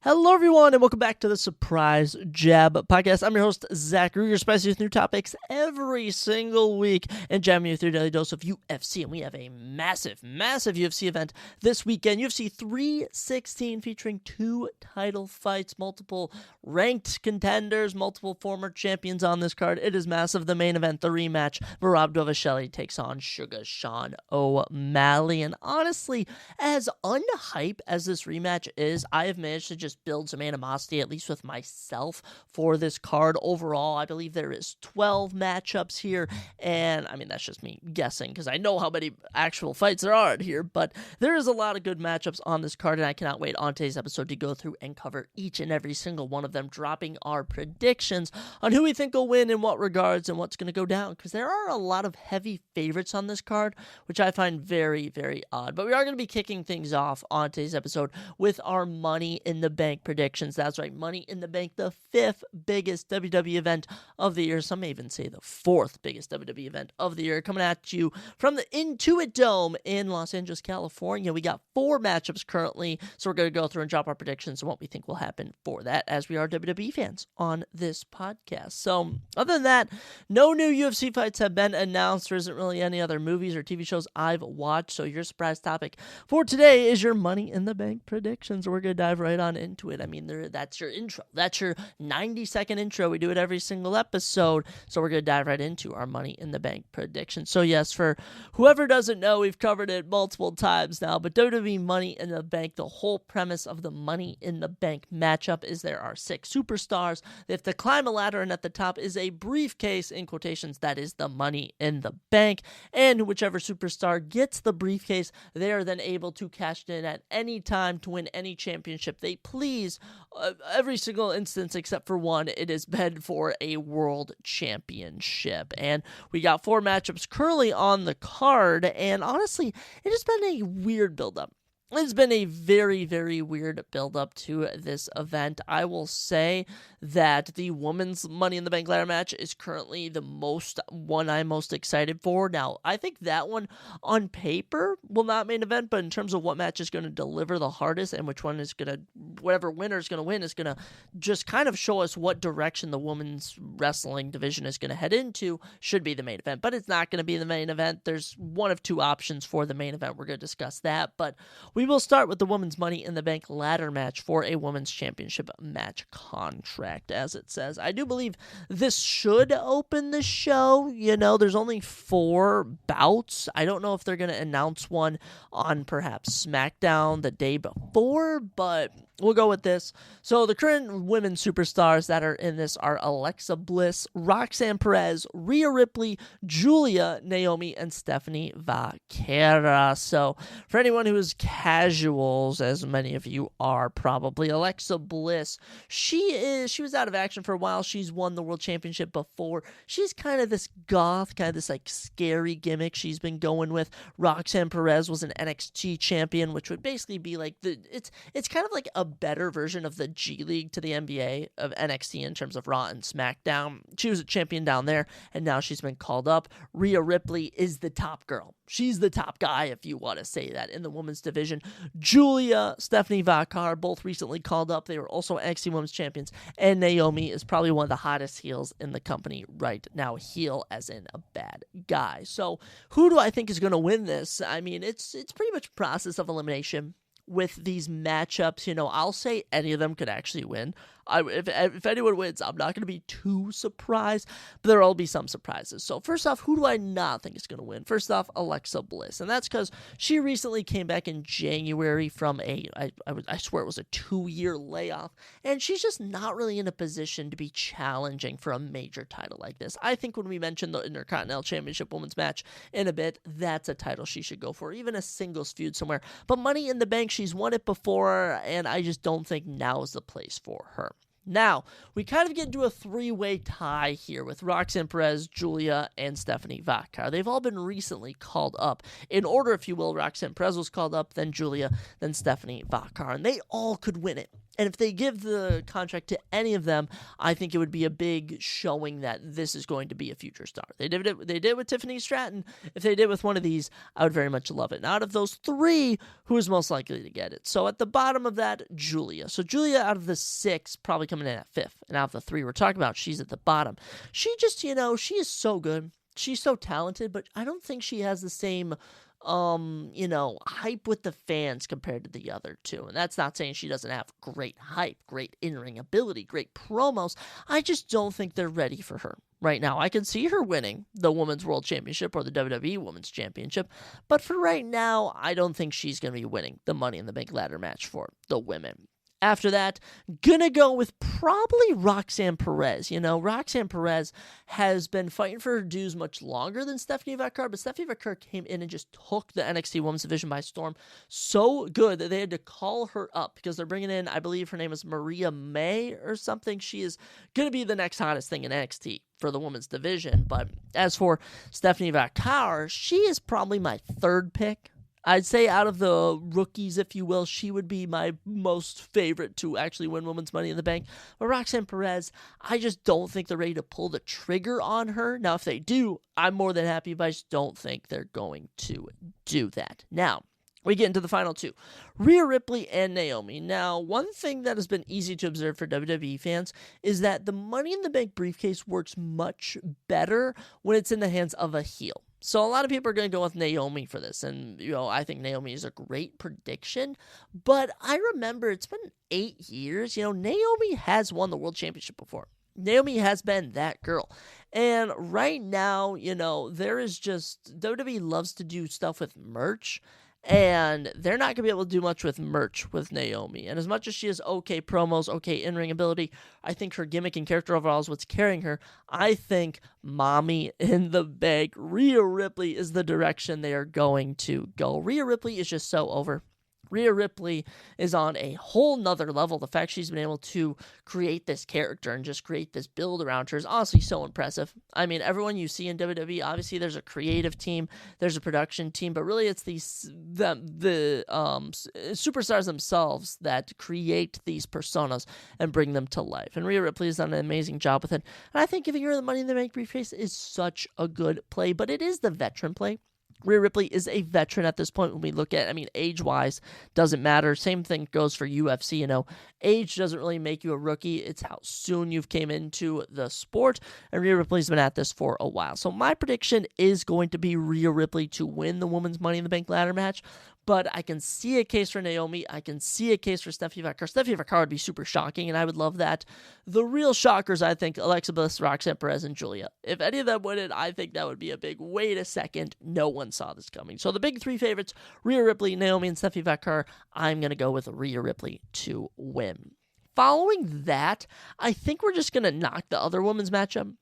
Hello, everyone, and welcome back to the Surprise Jab Podcast. I'm your host, Zach Ruger, spicy with new topics every single week, and jamming you with your daily dose of UFC. And we have a massive UFC event this weekend. UFC 316 featuring 2 title fights, multiple ranked contenders, multiple former champions on this card. It is massive. The main event, the rematch, Merab Dvalishvili takes on Sugar Sean O'Malley. And honestly, as unhype as this rematch is, I have managed to just build some animosity, at least with myself, for this card. Overall, I believe there is 12 matchups here, and I mean, that's just me guessing, because I know how many actual fights there are here, but there is a lot of good matchups on this card, and I cannot wait on today's episode to go through and cover each and every single one of them, dropping our predictions on who we think will win in what regards and what's going to go down, because there are a lot of heavy favorites on this card, which I find very, very odd. But we are going to be kicking things off on today's episode with our Money in the Bank predictions. That's right, Money in the Bank, the 5th biggest WWE event of the year. Some may even say the 4th biggest WWE event of the year. Coming at you from the Intuit Dome in Los Angeles, California. We got 4 matchups currently, so we're going to go through and drop our predictions and what we think will happen for that, as we are WWE fans on this podcast. So, other than that, no new UFC fights have been announced. There isn't really any other movies or TV shows I've watched, so your surprise topic for today is your Money in the Bank predictions. We're going to dive right on into it. I mean, that's your intro. That's your 90-second intro. We do it every single episode, so we're going to dive right into our Money in the Bank predictions. So yes, for whoever doesn't know, we've covered it multiple times now, but WWE Money in the Bank, the whole premise of the Money in the Bank matchup is there are 6 superstars. They have to climb a ladder, and at the top is a briefcase, in quotations, that is the Money in the Bank, and whichever superstar gets the briefcase, they are then able to cash in at any time to win any championship they please. Every single instance except for one, it is bid for a world championship. And we got 4 matchups currently on the card, and honestly, it has been a weird build-up. It's been a very, very weird build-up to this event. I will say that the women's Money in the Bank ladder match is currently the one I'm most excited for. Now, I think that one on paper will not main event, but in terms of what match is going to deliver the hardest and which one is going to, whatever winner is going to win, is going to just kind of show us what direction the women's wrestling division is going to head into, should be the main event. But it's not going to be the main event. There's one of 2 options for the main event. We're going to discuss that, but we will start with the women's Money in the Bank ladder match for a women's championship match contract, as it says. I do believe this should open the show. You know, there's only 4 bouts. I don't know if they're going to announce one on perhaps SmackDown the day before, but we'll go with this. So the current women superstars that are in this are Alexa Bliss, Roxanne Perez, Rhea Ripley, Julia, Naomi, and Stephanie Vaquera. So for anyone who is casuals, as many of you are probably, Alexa Bliss, she was out of action for a while. She's won the world championship before. She's kind of this goth, kind of this like scary gimmick she's been going with. Roxanne Perez was an NXT champion, which would basically be like it's kind of like a better version of the G League to the NBA of NXT in terms of Raw and SmackDown. She was a champion down there, and now she's been called up. Rhea Ripley is the top girl. She's the top guy, if you want to say that, in the women's division. Julia, Stephanie Vaquera, both recently called up. They were also NXT Women's Champions. And Naomi is probably one of the hottest heels in the company right now. Heel as in a bad guy. So who do I think is going to win this? I mean, it's pretty much a process of elimination with these matchups. You know, I'll say any of them could actually win. If anyone wins, I'm not going to be too surprised, but there will be some surprises. So first off, who do I not think is going to win? First off, Alexa Bliss, and that's because she recently came back in January from I swear it was a 2-year layoff, and she's just not really in a position to be challenging for a major title like this. I think when we mention the Intercontinental Championship Women's match in a bit, that's a title she should go for, even a singles feud somewhere. But Money in the Bank, she's won it before, and I just don't think now is the place for her. Now, we kind of get into a 3-way tie here with Roxanne Perez, Julia, and Stephanie Vaquera. They've all been recently called up. In order, if you will, Roxanne Perez was called up, then Julia, then Stephanie Vaquera, and they all could win it. And if they give the contract to any of them, I think it would be a big showing that this is going to be a future star. They did it with Tiffany Stratton. If they did with one of these, I would very much love it. And out of those three, who is most likely to get it? So at the bottom of that, Julia. So Julia, out of the 6, probably coming in at 5th. And out of the 3 we're talking about, she's at the bottom. She just, she is so good. She's so talented, but I don't think she has the same hype with the fans compared to the other two. And that's not saying she doesn't have great hype, great in-ring ability, great promos. I just don't think they're ready for her right now. I can see her winning the Women's World Championship or the WWE Women's Championship, but for right now, I don't think she's going to be winning the Money in the Bank ladder match for the women. After that, gonna go with probably Roxanne Perez. Roxanne Perez has been fighting for her dues much longer than Stephanie Vaquer, but Stephanie Vaquer came in and just took the NXT Women's Division by storm so good that they had to call her up because they're bringing in, I believe her name is Maria May or something. She is going to be the next hottest thing in NXT for the women's division. But as for Stephanie Vaquer, she is probably my 3rd pick. I'd say out of the rookies, if you will, she would be my most favorite to actually win Women's Money in the Bank. But Roxanne Perez, I just don't think they're ready to pull the trigger on her. Now, if they do, I'm more than happy, but I just don't think they're going to do that. Now, we get into the final 2, Rhea Ripley and Naomi. Now, one thing that has been easy to observe for WWE fans is that the Money in the Bank briefcase works much better when it's in the hands of a heel. So a lot of people are going to go with Naomi for this, and I think Naomi is a great prediction, but I remember it's been 8 years. Naomi has won the World Championship before. Naomi has been that girl. And right now, there is just, WWE loves to do stuff with merch, and they're not going to be able to do much with merch with Naomi. And as much as she has okay promos, okay in-ring ability, I think her gimmick and character overall is what's carrying her. I think Mommy in the Bank, Rhea Ripley, is the direction they are going to go. Rhea Ripley is just so over. Rhea Ripley is on a whole nother level. The fact she's been able to create this character and just create this build around her is honestly so impressive. I mean, everyone you see in WWE, obviously there's a creative team, there's a production team, but really it's the superstars themselves that create these personas and bring them to life. And Rhea Ripley has done an amazing job with it. And I think giving her the Money in the Bank briefcase is such a good play, but it is the veteran play. Rhea Ripley is a veteran at this point when we look at, age-wise, doesn't matter. Same thing goes for UFC, Age doesn't really make you a rookie. It's how soon you've came into the sport, and Rhea Ripley's been at this for a while. So my prediction is going to be Rhea Ripley to win the Women's Money in the Bank ladder match, but I can see a case for Naomi. I can see a case for Stephanie Vaquer. Stephanie Vaquer would be super shocking, and I would love that. The real shockers, I think, Alexa Bliss, Roxanne Perez, and Julia. If any of them win it, I think that would be a big wait a second. No one saw this coming. So the big 3 favorites, Rhea Ripley, Naomi, and Stephanie Vaquer. I'm going to go with Rhea Ripley to win. Following that, I think we're just going to knock the other women's matchup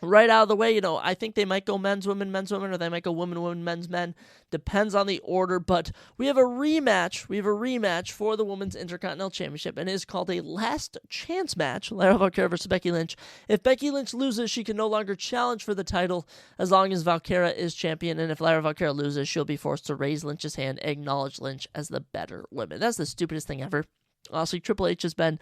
right out of the way. I think they might go men's, women, or they might go women, men's, men. Depends on the order, but we have a rematch. We have a rematch for the Women's Intercontinental Championship, and it is called a last chance match, Lara Valkyria versus Becky Lynch. If Becky Lynch loses, she can no longer challenge for the title as long as Valkyria is champion, and if Lara Valkyria loses, she'll be forced to raise Lynch's hand, acknowledge Lynch as the better woman. That's the stupidest thing ever. Honestly, Triple H has been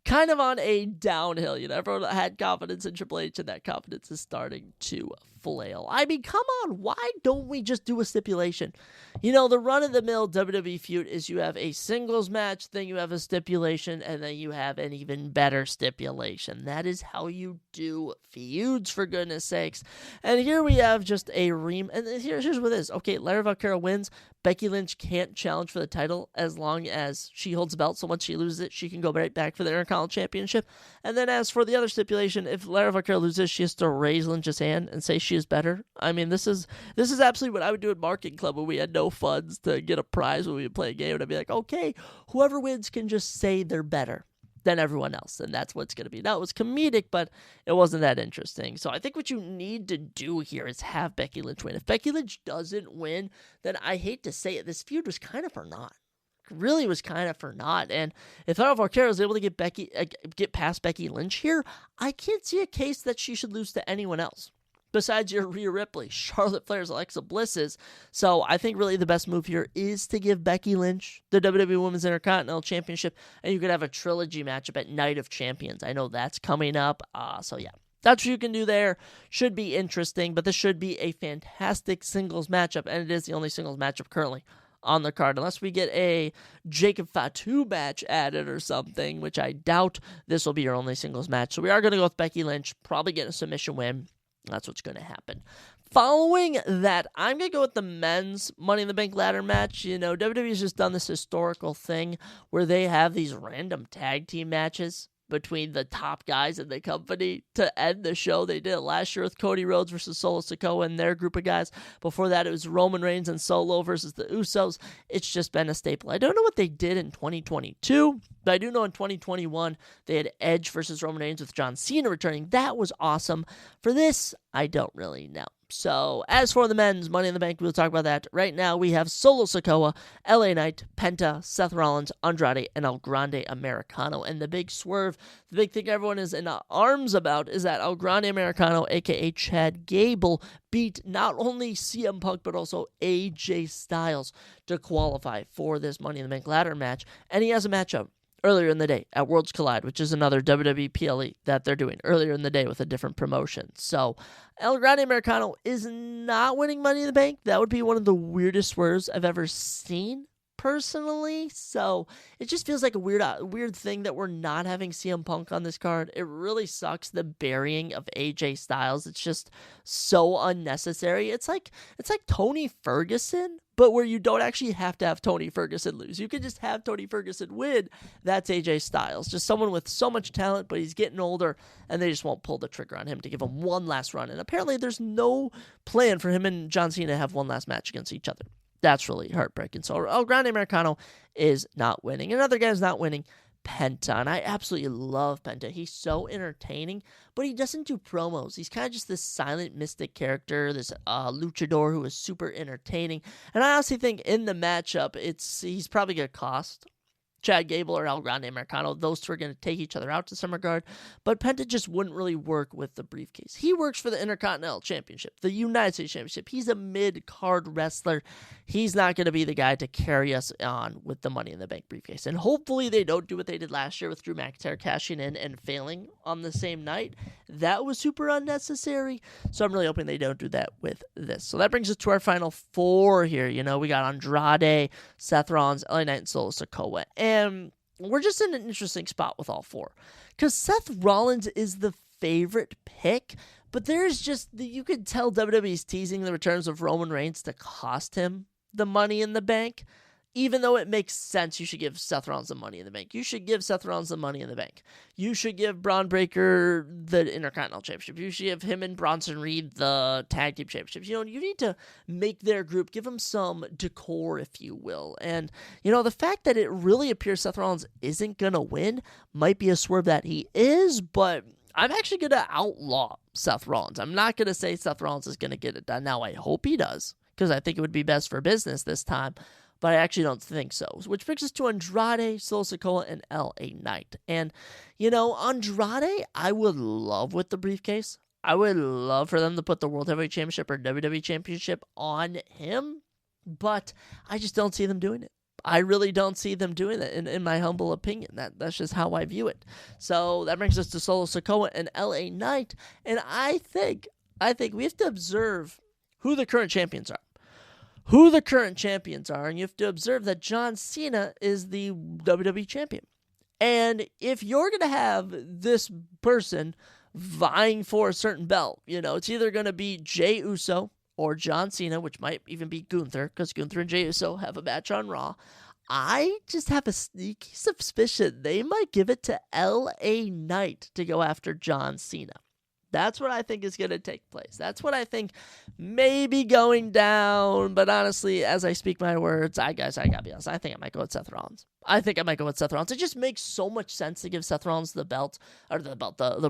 kind of on a downhill. Everyone had confidence in Triple H, and that confidence is starting to flail. Come on, why don't we just do a stipulation? The run-of-the-mill WWE feud is you have a singles match, then you have a stipulation, and then you have an even better stipulation. That is how you do feuds, for goodness sakes. And here we have just a and here's what it is. Okay, Lara Valkyria wins. Becky Lynch can't challenge for the title as long as she holds the belt. So once she loses it, she can go right back for the Intercontinental Championship. And then as for the other stipulation, if Lara Valkyria loses, she has to raise Lynch's hand and say she is better. This is absolutely what I would do at Marketing Club when we had no funds to get a prize when we would play a game. And I'd be like, okay, whoever wins can just say they're better than everyone else, and that's what it's going to be. Now, it was comedic, but it wasn't that interesting. So I think what you need to do here is have Becky Lynch win. If Becky Lynch doesn't win, then I hate to say it, this feud was kind of for naught. Really was kind of for naught. And if Lara Valkyria was able to get past Becky Lynch here, I can't see a case that she should lose to anyone else. besides your Rhea Ripley, Charlotte Flair's, Alexa Bliss's. So I think really the best move here is to give Becky Lynch the WWE Women's Intercontinental Championship, and you could have a trilogy matchup at Night of Champions. I know that's coming up. So yeah, that's what you can do there. Should be interesting, but this should be a fantastic singles matchup, and it is the only singles matchup currently on the card, unless we get a Jacob Fatu match added or something, which I doubt. This will be your only singles match. So we are going to go with Becky Lynch, probably get a submission win. That's what's going to happen. Following that, I'm going to go with the men's Money in the Bank ladder match. You know, WWE's just done this historical thing where they have these random tag team matches between the top guys in the company to end the show. They did it last year with Cody Rhodes versus Solo Sikoa and their group of guys. Before that, it was Roman Reigns and Solo versus the Usos. It's just been a staple. I don't know what they did in 2022, but I do know in 2021, they had Edge versus Roman Reigns with John Cena returning. That was awesome. For this, I don't really know. So, as for the men's Money in the Bank, we'll talk about that. Right now, we have Solo Sikoa, LA Knight, Penta, Seth Rollins, Andrade, and El Grande Americano. And the big swerve, the big thing everyone is in arms about is that El Grande Americano, a.k.a. Chad Gable, beat not only CM Punk, but also AJ Styles to qualify for this Money in the Bank ladder match. And he has a matchup earlier in the day at Worlds Collide, which is another WWE PLE that they're doing earlier in the day with a different promotion. So El Grande Americano is not winning Money in the Bank. That would be one of the weirdest swerves I've ever seen, personally. So it just feels like a weird thing that we're not having CM Punk on this card. It really sucks, the burying of AJ Styles. It's just so unnecessary. It's like Tony Ferguson, but where you don't actually have to have Tony Ferguson lose. You can just have Tony Ferguson win. That's AJ Styles. Just someone with so much talent, but he's getting older, and they just won't pull the trigger on him to give him one last run. And apparently there's no plan for him and John Cena to have one last match against each other. That's really heartbreaking. So El Grande Americano is not winning. Another guy's not winning, Penta, and I absolutely love Penta. He's so entertaining, but he doesn't do promos. He's kind of just this silent mystic character, this luchador who is super entertaining. And I honestly think in the matchup, he's probably going to cost Chad Gable or El Grande Americano. Those two are going to take each other out to some regard, but Penta just wouldn't really work with the briefcase. He works for the Intercontinental Championship, the United States Championship. He's a mid-card wrestler. He's not going to be the guy to carry us on with the Money in the Bank briefcase. And hopefully they don't do what they did last year with Drew McIntyre cashing in and failing on the same night. That was super unnecessary. So I'm really hoping they don't do that with this. So that brings us to our final four here. You know, we got Andrade, Seth Rollins, LA Knight, and Solo Sikoa. And we're just in an interesting spot with all four. Because Seth Rollins is the favorite pick, but there's just, you could tell WWE's teasing the returns of Roman Reigns to cost him the Money in the Bank. Even though it makes sense, you should give Seth Rollins the Money in the Bank. You should give Seth Rollins the Money in the Bank. You should give Braun Breaker the Intercontinental Championship. You should give him and Bronson Reed the Tag Team Championships. You know, you need to make their group, give them some decor, if you will. And, you know, the fact that it really appears Seth Rollins isn't going to win might be a swerve that he is, but I'm actually going to outlaw Seth Rollins. I'm not going to say Seth Rollins is going to get it done. Now, I hope he does, because I think it would be best for business this time. But I actually don't think so. Which brings us to Andrade, Solo Sikoa, and LA Knight. And, you know, Andrade, I would love with the briefcase. I would love for them to put the World Heavyweight Championship or WWE Championship on him. But I just don't see them doing it. I really don't see them doing it, in my humble opinion. That's just how I view it. So that brings us to Solo Sikoa and LA Knight. And I think we have to observe who the current champions are. And you have to observe that John Cena is the WWE champion. And if you're going to have this person vying for a certain belt, you know, it's either going to be Jey Uso or John Cena, which might even be Gunther, because Gunther and Jey Uso have a match on Raw. I just have a sneaky suspicion they might give it to LA Knight to go after John Cena. That's what I think is going to take place. That's what I think may be going down. But honestly, as I speak my words, I got to be honest, I think I might go with Seth Rollins. It just makes so much sense to give Seth Rollins the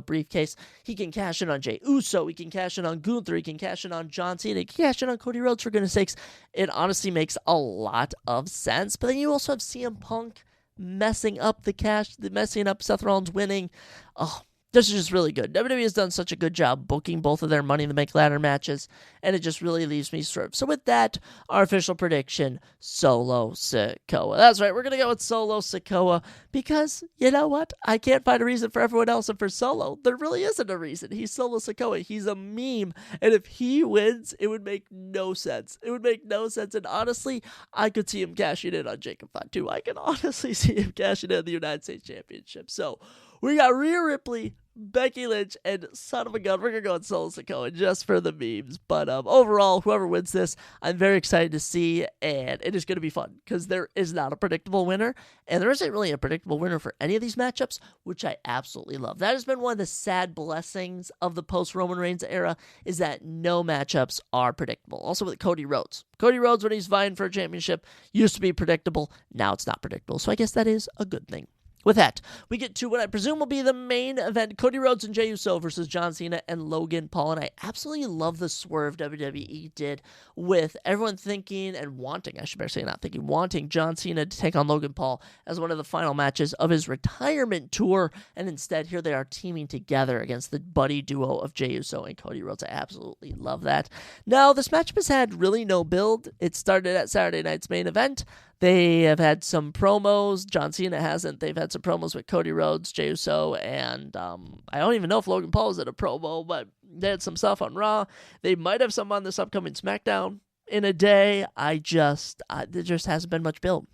briefcase. He can cash in on Jey Uso. He can cash in on Gunther. He can cash in on John Cena. He can cash in on Cody Rhodes, for goodness sakes. It honestly makes a lot of sense. But then you also have CM Punk messing up Seth Rollins winning. Oh, This is just really good. WWE has done such a good job booking both of their Money in the Bank ladder matches, and it just really leaves me served. So with that, our official prediction, Solo Sikoa. That's right, we're going to go with Solo Sikoa because, you know what? I can't find a reason for everyone else, and for Solo, there really isn't a reason. He's Solo Sikoa. He's a meme, and if he wins, it would make no sense. It would make no sense, and honestly, I could see him cashing in on Jacob Fatu. I can honestly see him cashing in the United States Championship. So, we got Rhea Ripley, Becky Lynch, and son of a gun, we're going to go with Solo Sikoa just for the memes. But overall, whoever wins this, I'm very excited to see, and it is going to be fun because there is not a predictable winner, and there isn't really a predictable winner for any of these matchups, which I absolutely love. That has been one of the sad blessings of the post-Roman Reigns era, is that no matchups are predictable. Also with Cody Rhodes. Cody Rhodes, when he's vying for a championship, used to be predictable. Now it's not predictable, so I guess that is a good thing. With that, we get to what I presume will be the main event, Cody Rhodes and Jey Uso versus John Cena and Logan Paul, and I absolutely love the swerve WWE did with everyone thinking and wanting, I should better say not thinking, wanting John Cena to take on Logan Paul as one of the final matches of his retirement tour, and instead here they are teaming together against the buddy duo of Jey Uso and Cody Rhodes. I absolutely love that. Now, this matchup has had really no build. It started at Saturday night's main event. They have had some promos. John Cena hasn't. They've had some promos with Cody Rhodes, Jey Uso, and I don't even know if Logan Paul was at a promo, but they had some stuff on Raw. They might have some on this upcoming SmackDown in a day. There just hasn't been much build.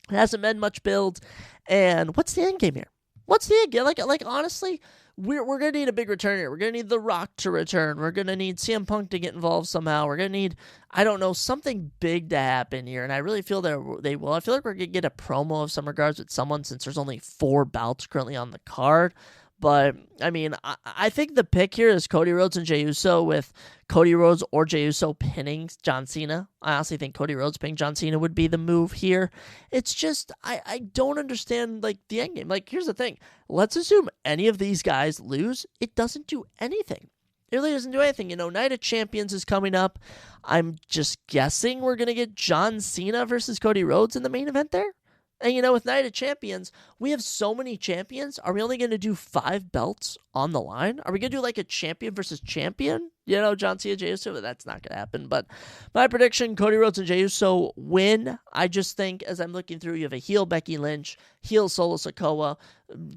It hasn't been much build. And what's the end game here? What's the end game? Like honestly, we're going to need a big return here. We're going to need The Rock to return. We're going to need CM Punk to get involved somehow. We're going to need, I don't know, something big to happen here. And I really feel that they will. I feel like we're going to get a promo of some regards with someone since there's only 4 bouts currently on the card. But, I mean, I think the pick here is Cody Rhodes and Jey Uso, with Cody Rhodes or Jey Uso pinning John Cena. I honestly think Cody Rhodes pinning John Cena would be the move here. It's just, I don't understand, like, the endgame. Like, here's the thing. Let's assume any of these guys lose. It doesn't do anything. It really doesn't do anything. You know, Night of Champions is coming up. I'm just guessing we're going to get John Cena versus Cody Rhodes in the main event there. And, you know, with Night of Champions, we have so many champions. Are we only going to do 5 belts on the line? Are we going to do like a champion versus champion? You know, John Cena, Jey Uso? That's not going to happen. But my prediction, Cody Rhodes and Jey Uso win. I just think, as I'm looking through, you have a heel Becky Lynch, heel Solo Sikoa,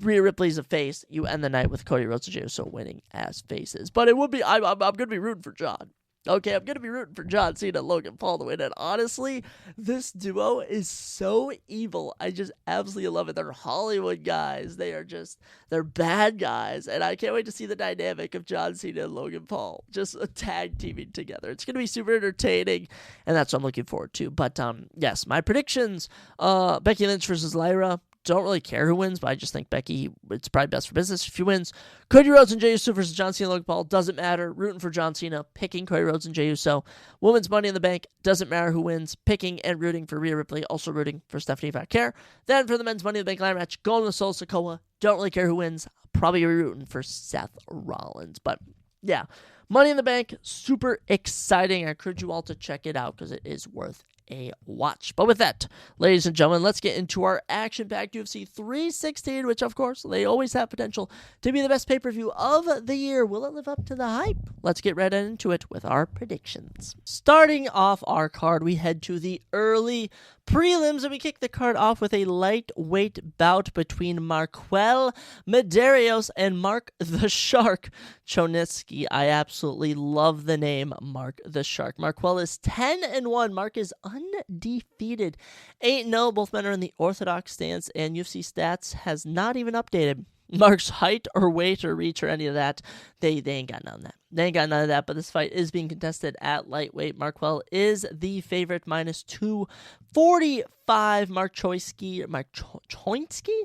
Rhea Ripley's a face. You end the night with Cody Rhodes and Jey Uso winning as faces. But it would be, I'm going to be rooting for John. Okay, I'm going to be rooting for John Cena and Logan Paul to win. And honestly, this duo is so evil. I just absolutely love it. They're Hollywood guys. They're bad guys. And I can't wait to see the dynamic of John Cena and Logan Paul just tag teaming together. It's going to be super entertaining, and that's what I'm looking forward to. But yes, my predictions, Becky Lynch versus Lyra. Don't really care who wins, but I just think Becky, it's probably best for business if she wins. Cody Rhodes and Jey Uso versus John Cena and Logan Paul, doesn't matter. Rooting for John Cena, picking Cody Rhodes and Jey Uso. Women's Money in the Bank, doesn't matter who wins. Picking and rooting for Rhea Ripley, also rooting for Stephanie if I care. Then for the men's Money in the Bank ladder match, going with Solo Sikoa. Don't really care who wins. Probably rooting for Seth Rollins. But yeah, Money in the Bank, super exciting. I encourage you all to check it out because it is worth a watch. But with that, ladies and gentlemen, let's get into our action-packed UFC 316, which of course they always have potential to be the best pay-per-view of the year. Will it live up to the hype? Let's get right into it with our predictions. Starting off our card, we head to the early prelims, and we kick the card off with a lightweight bout between Marquel Medeiros and Mark the Shark Chonitsky. I absolutely love the name Mark the Shark. Marquel is 10-1. Mark is undefeated. 8-0. Both men are in the orthodox stance, and UFC stats has not even updated Mark's height or weight or reach or any of that. They ain't got none of that. They ain't got none of that, but this fight is being contested at lightweight. Marquel is the favorite, minus 245. Mark Choinski, Choinski?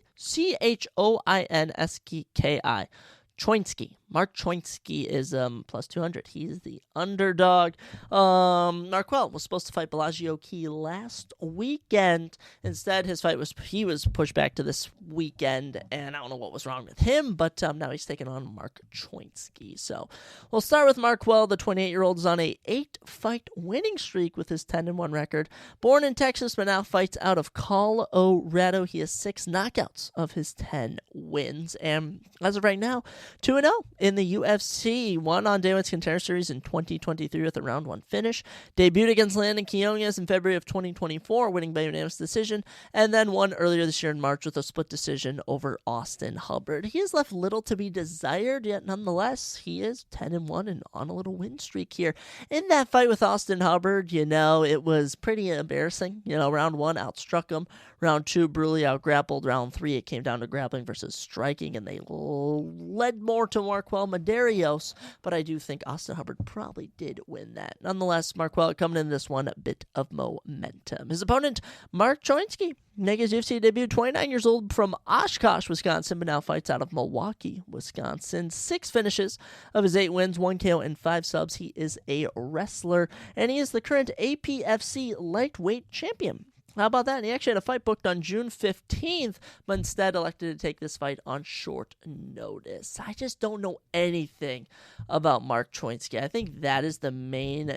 Choinski. Mark Choinski is plus 200. He's the underdog. Marquel was supposed to fight Bellagio Key last weekend. Instead, he was pushed back to this weekend, and I don't know what was wrong with him, but now he's taking on Mark Choinski. So we'll start with Marquel. The 28-year-old is on a 8-fight winning streak with his 10-1 record. Born in Texas, but now fights out of Colorado. He has 6 knockouts of his 10 wins, and as of right now, 2-0 in the UFC. Won on Day 1's Contender Series in 2023 with a round 1 finish. Debuted against Landon Quinones in February of 2024, winning by unanimous decision, and then won earlier this year in March with a split decision over Austin Hubbard. He has left little to be desired, yet nonetheless, he is 10-1 and on a little win streak here. In that fight with Austin Hubbard, it was pretty embarrassing. Round 1 outstruck him. Round 2 brutally outgrappled. Round 3 it came down to grappling versus striking, and they led more to Marquel Medeiros, but I do think Austin Hubbard probably did win that. Nonetheless, Marquel coming in this one, a bit of momentum. His opponent, Mark Choinski, make his UFC debut, 29 years old, from Oshkosh, Wisconsin, but now fights out of Milwaukee, Wisconsin. 6 finishes of his 8 wins, 1 KO, and 5 subs. He is a wrestler, and he is the current APFC lightweight champion. How about that? And he actually had a fight booked on June 15th, but instead elected to take this fight on short notice. I just don't know anything about Mark Choinski. I think that is the main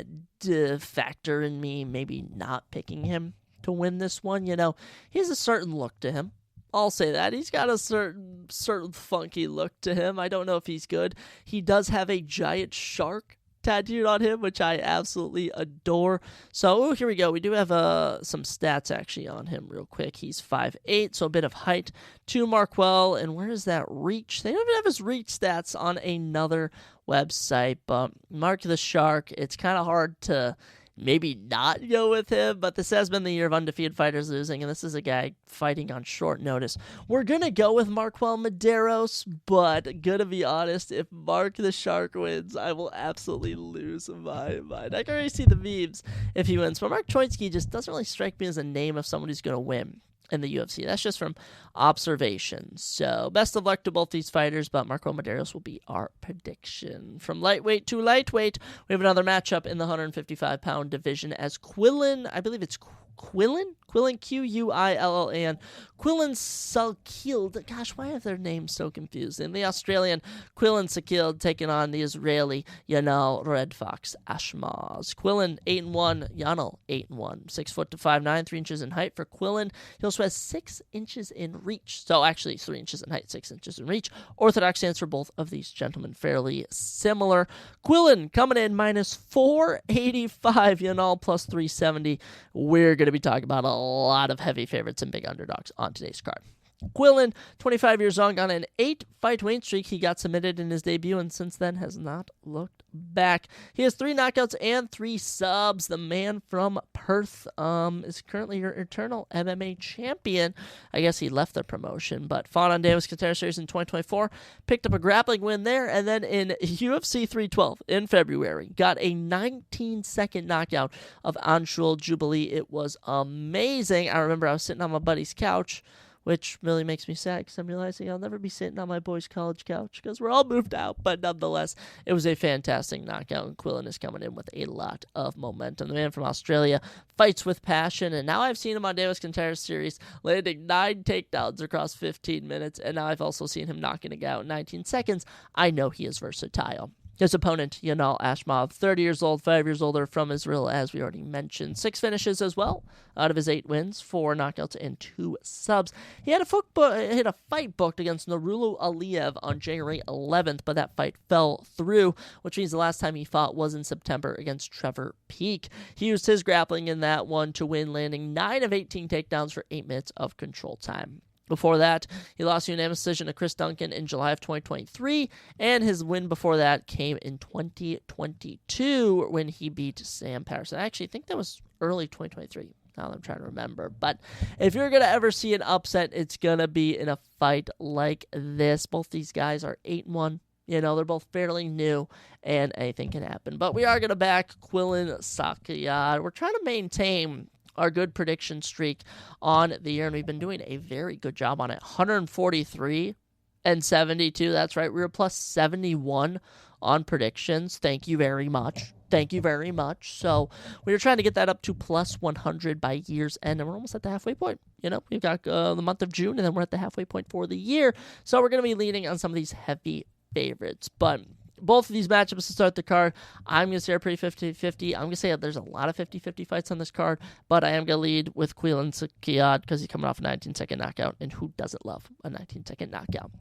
factor in me maybe not picking him to win this one. He has a certain look to him. I'll say that. He's got a certain funky look to him. I don't know if he's good. He does have a giant shark tattooed on him, which I absolutely adore. So here we go. We do have some stats actually on him real quick. He's 5'8", so a bit of height to Marquel. And where is that reach? They don't even have his reach stats on another website, but Mark the Shark, it's kind of hard to maybe not go with him, but this has been the year of undefeated fighters losing, and this is a guy fighting on short notice. We're going to go with Marquel Medeiros, but going to be honest, if Mark the Shark wins, I will absolutely lose my mind. I can already see the memes if he wins, but Mark Choinski just doesn't really strike me as a name of someone who's going to win in the UFC. That's just from observation. So best of luck to both these fighters, but Marquel Medeiros will be our prediction. From lightweight to lightweight, we have another matchup in the 155-pound division as Quillan, I believe it's Quillan, Quillan Salkild. Gosh, why are their names so confusing? The Australian Quillan Salkild taking on the Israeli Yanal Red Fox Ashmaz. Quillan 8-1, Yanal 8-1. 6 foot to 5'9", 3 inches in height for Quillan. He also has 6 inches in reach. So actually 3 inches in height, 6 inches in reach. Orthodox stance for both of these gentlemen fairly similar. Quillan coming in minus 485, Yanal plus 370. We're going to be talking about a lot of heavy favorites and big underdogs on today's card. Quillan, 25 years young, on an 8-fight win streak. He got submitted in his debut and since then has not looked back. He has 3 knockouts and 3 subs. The man from Perth is currently your eternal MMA champion. I guess he left the promotion, but fought on Day 1's Contender Series in 2024, picked up a grappling win there, and then in UFC 312 in February, got a 19-second knockout of Anshul Jubilee. It was amazing. I remember I was sitting on my buddy's couch, which really makes me sad because I'm realizing I'll never be sitting on my boy's college couch because we're all moved out. But nonetheless, it was a fantastic knockout, and Quillan is coming in with a lot of momentum. The man from Australia fights with passion, and now I've seen him on Day 1's Contender Series landing 9 takedowns across 15 minutes, and now I've also seen him knocking it out in 19 seconds. I know he is versatile. His opponent, Yanal Ashmov, 30 years old, 5 years older, from Israel, as we already mentioned. 6 finishes as well out of his 8 wins, 4 knockouts, and 2 subs. He had a fight booked against Nurullo Aliyev on January 11th, but that fight fell through, which means the last time he fought was in September against Trevor Peek. He used his grappling in that one to win, landing 9 of 18 takedowns for 8 minutes of control time. Before that, he lost a unanimous decision to Chris Duncan in July of 2023, and his win before that came in 2022 when he beat Sam Patterson. I actually think that was early 2023, now that I'm trying to remember. But if you're going to ever see an upset, it's going to be in a fight like this. Both these guys are 8-1. They're both fairly new, and anything can happen. But we are going to back Quillan Salkild. We're trying to maintain our good prediction streak on the year, and we've been doing a very good job on it. 143 and 72. That's right. We were plus 71 on predictions. Thank you very much. So we were trying to get that up to plus 100 by year's end, and we're almost at the halfway point. We've got the month of June, and then we're at the halfway point for the year. So we're going to be leaning on some of these heavy favorites, but both of these matchups to start the card, I'm going to say are pretty 50-50. I'm going to say there's a lot of 50-50 fights on this card, but I am going to lead with Quillan Salkild because he's coming off a 19-second knockout, and who doesn't love a 19-second knockout?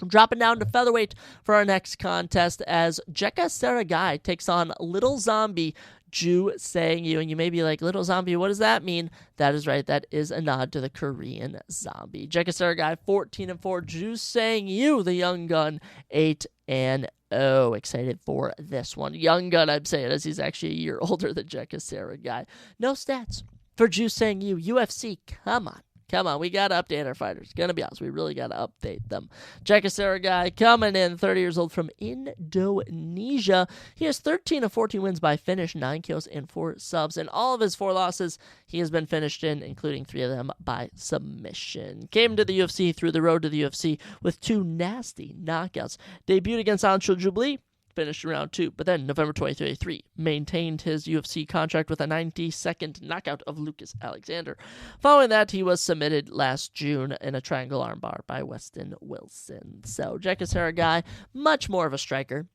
Dropping down to featherweight for our next contest as Jekka Saragai takes on Little Zombie Ju Sang-yu. And you may be like, Little Zombie, what does that mean? That is right. That is a nod to the Korean Zombie. Jekka Saragai, 14-4. Ju Sang-yu, the young gun, 8-0. Excited for this one. Young gun, I'm saying, as he's actually a year older than Jekka Saragai. No stats for Ju Sang-yu. UFC, come on. Come on, we got to update our fighters. Gonna be honest, we really got to update them. Jekka Saragai coming in, 30 years old from Indonesia. He has 13 of 14 wins by finish, 9 kills and 4 subs. And all of his 4 losses, he has been finished in, including 3 of them by submission. Came to the UFC through the road to the UFC with 2 nasty knockouts. Debuted against Anshul Jubli, finished in round 2, but then November 2023 maintained his UFC contract with a 90-second knockout of Lucas Alexander. Following that, he was submitted last June in a triangle armbar by Weston Wilson. So Jekka Saragai, much more of a striker.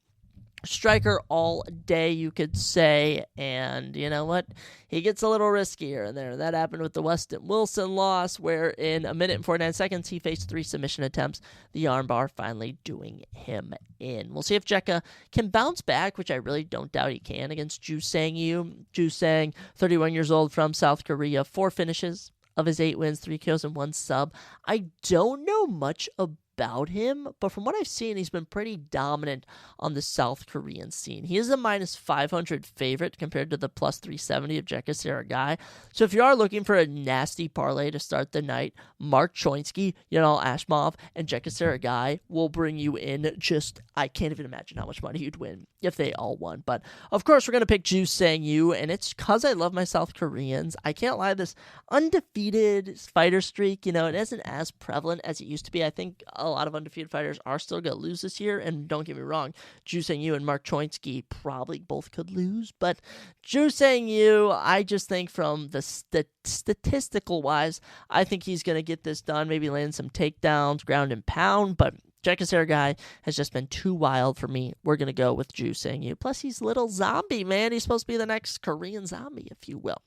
Striker all day, you could say, and you know what? He gets a little riskier in there. That happened with the Weston Wilson loss, where in a minute and 49 seconds, he faced 3 submission attempts, the armbar finally doing him in. We'll see if Jekka can bounce back, which I really don't doubt he can, against Ju Sang-yu. Ju Sang, 31 years old from South Korea, 4 finishes of his 8 wins, 3 kills, and 1 sub. I don't know much about him, but from what I've seen, he's been pretty dominant on the South Korean scene. He is a minus 500 favorite compared to the plus 370 of Jekka Saragai. So if you are looking for a nasty parlay to start the night, Mark Choinsky, Yanal Ashmov, and Jekka Saragai will bring you in just, I can't even imagine how much money you'd win if they all won. But of course, we're going to pick Ju Sang-yu, and it's because I love my South Koreans. I can't lie, this undefeated fighter streak, it isn't as prevalent as it used to be. I think a lot of undefeated fighters are still going to lose this year, and don't get me wrong, Ju Sang-yu and Mark Choinsky probably both could lose, but Ju Sang-yu, I just think from the statistical wise, I think he's going to get this done, maybe land some takedowns, ground and pound, but Jekka Saragai has just been too wild for me. We're going to go with Ju Sang-yu. Plus, he's Little Zombie, man. He's supposed to be the next Korean Zombie, if you will.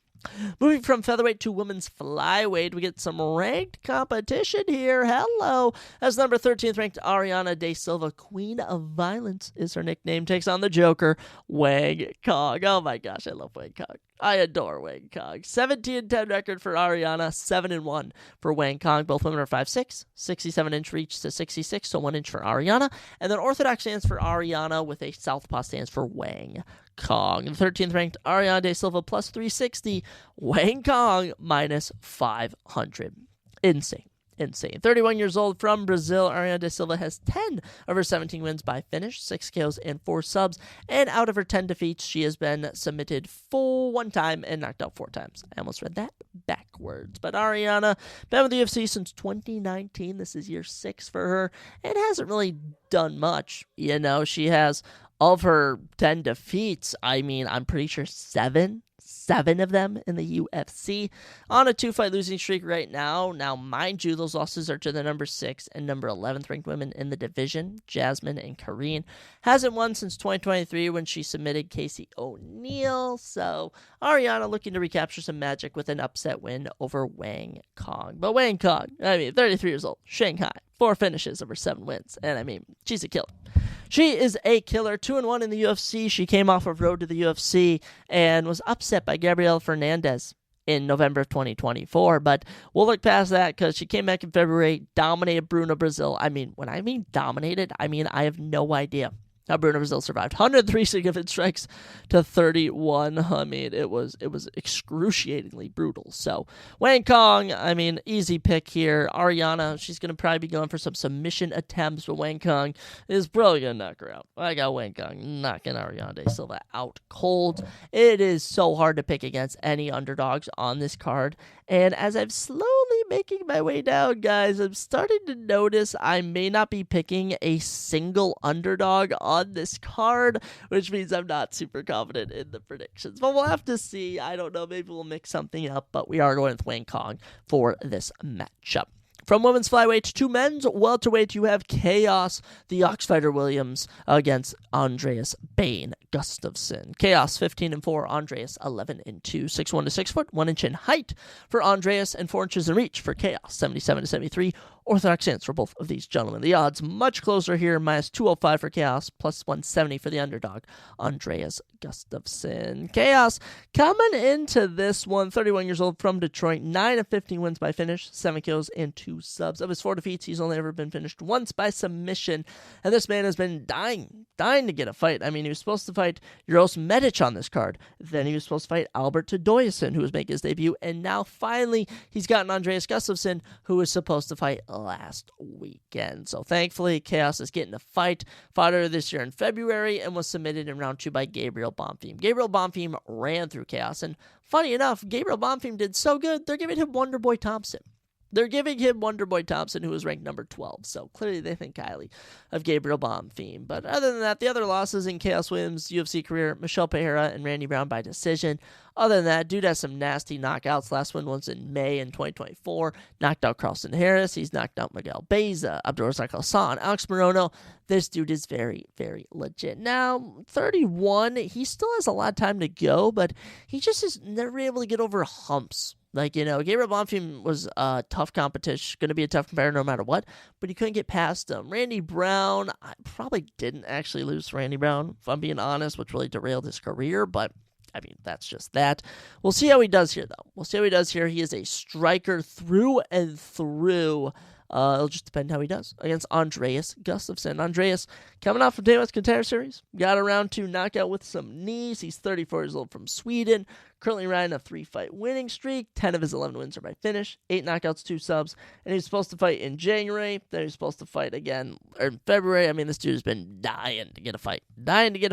Moving from featherweight to women's flyweight, we get some ranked competition here. Hello. As number 13th ranked Ariana De Silva, Queen of Violence is her nickname, takes on the Joker, Wang Kong. Oh my gosh, I love Wang Kong. I adore Wang Kong. 17-10 record for Ariana, 7-1 for Wang Kong. Both women are 5'6", 67-inch reach to 66, so 1 inch for Ariana. And then Orthodox stands for Ariana with a Southpaw stands for Wang Kong. The 13th ranked Ariana De Silva plus 360, Wang Kong minus 500. Insane. 31 years old from Brazil, Ariana De Silva has 10 of her 17 wins by finish, 6 kills and 4 subs, and out of her 10 defeats, she has been submitted 1 time and knocked out 4 times. I almost read that backwards, but Ariana, been with the UFC since 2019. This is year 6 for her, and hasn't really done much. She has, of her 10 defeats, I'm pretty sure 7 of them in the UFC, on a 2-fight losing streak right now. Now, mind you, those losses are to the number 6 and number 11th ranked women in the division, Jasmine and Karine. Hasn't won since 2023 when she submitted Casey O'Neill. So Ariana looking to recapture some magic with an upset win over Wang Kong. But Wang Kong, 33 years old, Shanghai, 4 finishes of her 7 wins, and she's a killer. She is a killer, 2-1 in the UFC. She came off of road to the UFC and was upset by Gabriela Fernandez in November of 2024. But we'll look past that because she came back in February, dominated Bruna Brazil. When I mean dominated, I have no idea how Bruna Brazil survived. 103 significant strikes to 31. It was excruciatingly brutal. So Wang Kong, easy pick here. Ariana, she's going to probably be going for some submission attempts, but Wang Kong is probably going to knock her out. I got Wang Kong knocking Ariana De Silva out cold. It is so hard to pick against any underdogs on this card. And as I'm slowly making my way down, guys, I'm starting to notice I may not be picking a single underdog on this card, which means I'm not super confident in the predictions. But we'll have to see. I don't know. Maybe we'll mix something up, but we are going with Wang Kong for this matchup. From women's flyweight to men's welterweight, you have Chaos, the Oxfighter Williams, against Andreas Bane Gustafsson. Chaos 15-4, Andreas 11-2, 6'1" to 6 foot, 1 inch in height for Andreas, and 4 inches in reach for Chaos, 77 to 73, orthodox stance for both of these gentlemen. The odds much closer here, minus 205 for Chaos, plus 170 for the underdog, Andreas Gustafsson. Chaos coming into this one, 31 years old from Detroit, 9 of 15 wins by finish, 7 kills and 2 subs. Of his 4 defeats, he's only ever been finished once by submission, and this man has been dying to get a fight. I mean, he was supposed to fight Uros Medic on this card, then he was supposed to fight Albert Todoyasson, who was making his debut, and now finally he's gotten Andreas Gustafsson, who was supposed to fight last weekend. So thankfully, Chaos is getting a fight. Fought earlier this year in February and was submitted in round 2 by Gabriel Bonfim. Gabriel Bonfim ran through Chaos, and funny enough, Gabriel Bonfim did so good, they're giving him Wonderboy Thompson. They're giving him Wonderboy Thompson, who was ranked number 12. So clearly they think highly of Gabriel Bonfim. But other than that, the other losses in Chaos Williams' UFC career, Michelle Pereira and Randy Brown by decision. Other than that, dude has some nasty knockouts. Last one was in May in 2024. Knocked out Carlston Harris. He's knocked out Miguel Beza, Abdulrazak Hassan, Alex Morono. This dude is very, very legit. Now, 31, he still has a lot of time to go, but he just is never able to get over humps. Like, Gabriel Bonfim was a tough competition, going to be a tough competitor no matter what, but he couldn't get past him. Randy Brown, I probably didn't actually lose to Randy Brown, if I'm being honest, which really derailed his career, but I mean, that's just that. We'll see how he does here, though. He is a striker through and through. It'll just depend how he does against Andreas Gustafsson. Andreas, coming off from Day West Contender Series, got a round 2 knockout with some knees. He's 34 years old from Sweden, currently riding a 3-fight winning streak. 10 of his 11 wins are by finish, 8 knockouts, 2 subs, and he's supposed to fight in January. Then he's supposed to fight again in February. I mean, this dude has been dying to get a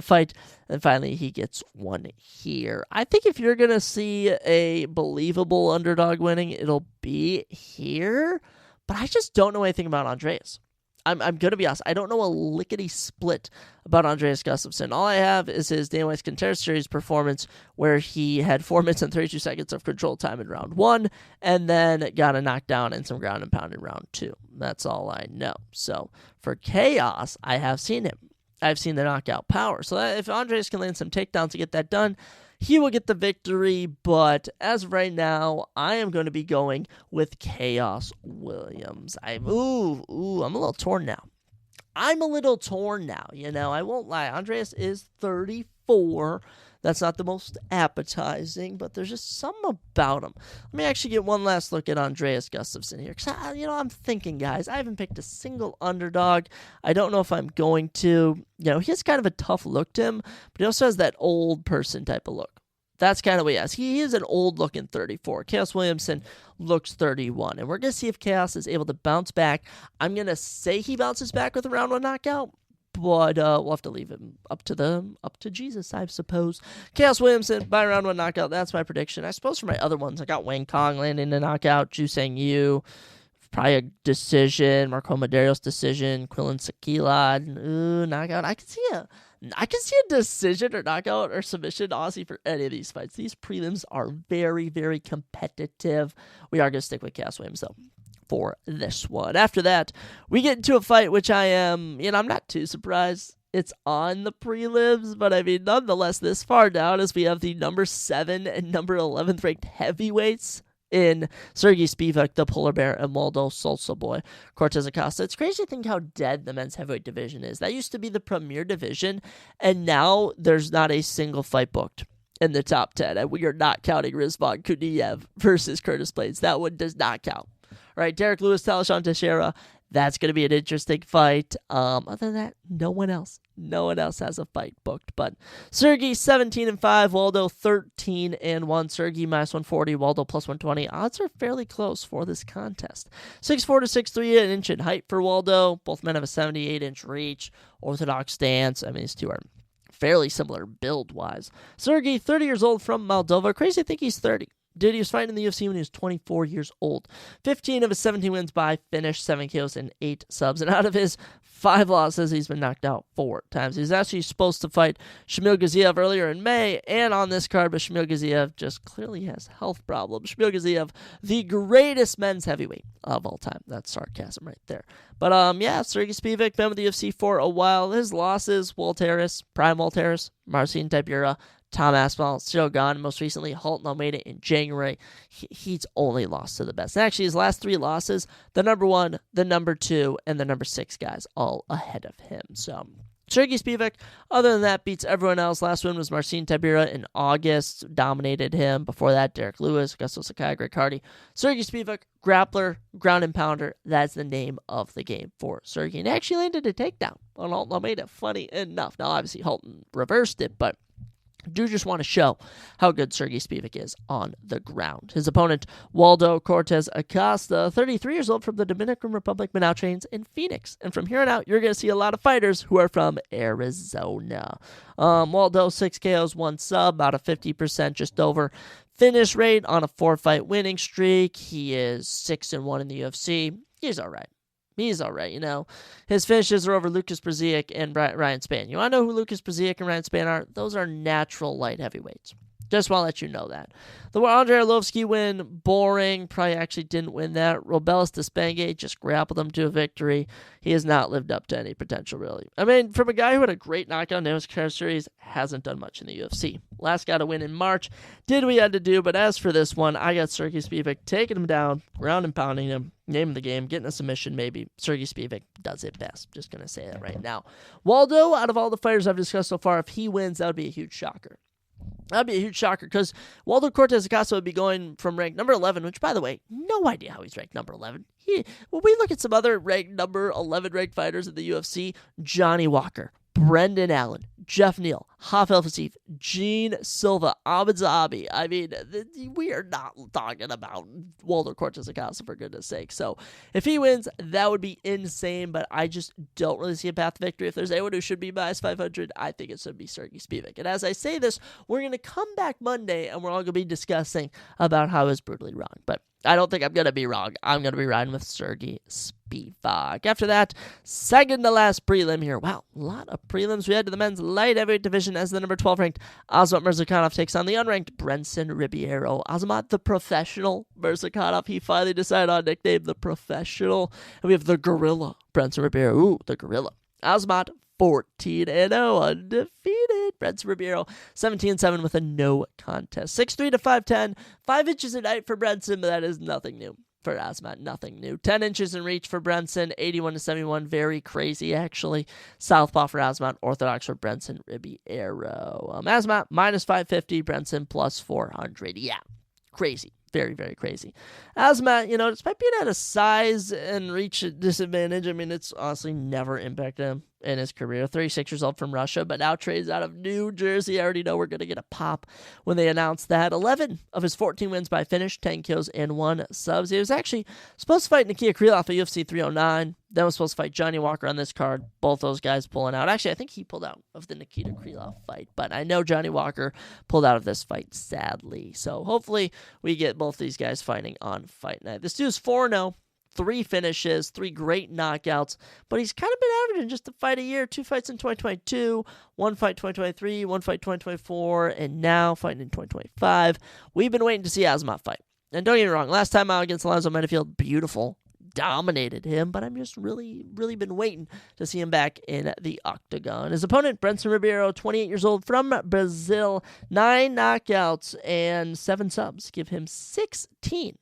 fight, and finally he gets one here. I think if you're going to see a believable underdog winning, it'll be here. But I just don't know anything about Andreas. I'm going to be honest. I don't know a lickety-split about Andreas Gustafsson. All I have is his Dana White's Contender Series performance where he had 4 minutes and 32 seconds of control time in round 1 and then got a knockdown and some ground and pound in round 2. That's all I know. So for Chaos, I have seen him. I've seen the knockout power. So that if Andreas can land some takedowns to get that done, he will get the victory, but as of right now, I am going to be going with Chaos Williams. I'm a little torn now. I won't lie. Andreas is 34. That's not the most appetizing, but there's just something about him. Let me actually get one last look at Andreas Gustafsson here, because I'm thinking, guys, I haven't picked a single underdog. I don't know if I'm going to. He has kind of a tough look to him, but he also has that old person type of look. That's kind of what he has. He is an old-looking 34. Chaos Williamson looks 31, and we're going to see if Chaos is able to bounce back. I'm going to say he bounces back with a round 1 knockout, but we'll have to leave him up to Jesus, I suppose. Chaos Williamson by round 1 knockout. That's my prediction. I suppose for my other ones, I got Wang Kong landing a knockout, Ju Sang Yu, probably a decision, Marco Medeiros decision, Quillen Sakila, knockout. I can see a decision or knockout or submission, honestly, for any of these fights. These prelims are very, very competitive. We are going to stick with Chaos Williams, though, for this one. After that, we get into a fight, which I'm not too surprised it's on the prelims, but I mean, nonetheless, this far down as we have the number 7 and number 11th ranked heavyweights in Sergey Spivak, the Polar Bear, and Waldo Salsa Boy, Cortez Acosta. It's crazy to think how dead the men's heavyweight division is. That used to be the premier division, and now there's not a single fight booked in the top 10, and we are not counting Rizvan Kuniev versus Curtis Blades. That one does not count. All right, Derek Lewis, Talishon Teixeira. That's going to be an interesting fight. Other than that, no one else has a fight booked. But Sergey 17-5, Waldo 13-1. Sergey minus 140, Waldo plus 120. Odds are fairly close for this contest. 6'4" to 6'3", an inch in height for Waldo. Both men have a 78-inch reach, orthodox stance. I mean, these two are fairly similar build-wise. Sergey, 30 years old from Moldova. Crazy to think he's 30. Dude, he was fighting in the UFC when he was 24 years old. 15 of his 17 wins by finish, 7 KOs, and 8 subs. And out of his 5 losses, he's been knocked out 4 times. He's actually supposed to fight Shamil Gaziev earlier in May and on this card, but Shamil Gaziev just clearly has health problems. Shamil Gaziev, the greatest men's heavyweight of all time. That's sarcasm right there. But, Sergey Spivak, been with the UFC for a while. His losses, Walt Harris, Prime Walt Harris, Marcin Tybura, Tom Aspinall still gone. Most recently, Halton Almeida in January. He's only lost to the best. And actually, his last 3 losses, the number 1, the number 2, and the number 6 guys all ahead of him. So Sergey Spivak, other than that, beats everyone else. Last win was Marcin Tybura in August, dominated him. Before that, Derek Lewis, Augusto Sakai, Greg Hardy. Sergey Spivak, grappler, ground and pounder. That's the name of the game for Sergey. And he actually landed a takedown on Halton Almeida, funny enough. Now, obviously, Halton reversed it, but do just want to show how good Sergey Spivak is on the ground. His opponent, Waldo Cortez Acosta, 33 years old from the Dominican Republic, but now trains in Phoenix. And from here on out, you're going to see a lot of fighters who are from Arizona. Waldo, 6 KOs, 1 sub, about a 50%, just over. Finish rate on a 4-fight winning streak. He is 6-1 in the UFC. He's all right. He's all right, His finishes are over Lucas Brzeziak and Ryan Spann. You want to know who Lucas Brzeziak and Ryan Spann are? Those are natural light heavyweights. Just want to let you know that. The Andrei Arlovsky win, boring. Probably actually didn't win that. Robelis Despenge just grappled him to a victory. He has not lived up to any potential, really. I mean, from a guy who had a great knockout in his career series, hasn't done much in the UFC. Last got a win in March. Did what he had to do, but as for this one, I got Sergey Spivak taking him down, ground and pounding him, name of the game, getting a submission maybe. Sergey Spivak does it best. Just going to say that right now. Waldo, out of all the fighters I've discussed so far, if he wins, that would be a huge shocker. That'd be a huge shocker because Waldo Cortez Acosta would be going from rank number 11, which, by the way, no idea how he's ranked number 11. When we look at some other ranked number 11 ranked fighters in the UFC, Johnny Walker, Brendan Allen, Jeff Neal, Hafel Fasif, Gene Silva, Ahmed Zahabi. I mean, we are not talking about Waldo Cortez Acosta, for goodness sake. So if he wins, that would be insane, but I just don't really see a path to victory. If there's anyone who should be minus 500, I think it should be Sergey Spivak. And as I say this, we're going to come back Monday, and we're all going to be discussing about how I was brutally wrong. But I don't think I'm going to be wrong. I'm going to be riding with Sergey Spivak. After that, second to last prelim here. Wow, a lot of prelims. We head to the men's light heavyweight division as the number 12 ranked Azamat Murzakanov takes on the unranked Brenson Ribeiro. Azamat, the professional Murzakanov. He finally decided on a nickname, the professional. And we have the gorilla, Brenson Ribeiro. Ooh, the gorilla. Azamat, 14-0, undefeated. Brenson Ribeiro, 17-7 with a no contest. 6'3" to 5'10", 5 inches a night for Brenson, but that is nothing new for Azamat, nothing new. 10 inches in reach for Brenson, 81 to 71, very crazy actually. Southpaw for Azamat, orthodox for Brenson Ribeiro. Azamat, minus 550, Brenson, plus 400. Yeah, crazy. Very, very crazy. Azamat, despite being at a size and reach disadvantage, I mean, it's honestly never impacted him in his career. 36 years old from Russia, but now trades out of New Jersey. I already know we're going to get a pop when they announce that. 11 of his 14 wins by finish, 10 kills and 1 subs. He was actually supposed to fight Nikita Krylov at UFC 309. Then was supposed to fight Johnny Walker on this card. Both those guys pulling out. Actually, I think he pulled out of the Nikita Krylov fight, but I know Johnny Walker pulled out of this fight, sadly. So hopefully we get both these guys fighting on fight night. This dude's 4-0. 3 finishes, 3 great knockouts, but he's kind of been averaging just a fight a year. 2 fights in 2022, 1 fight 2023, 1 fight 2024, and now fighting in 2025. We've been waiting to see Azamat fight. And don't get me wrong, last time out against Alonzo Menifield, beautiful, dominated him, but I'm just really been waiting to see him back in the octagon. His opponent, Brenson Ribeiro, 28 years old from Brazil, 9 knockouts and 7 subs, give him 60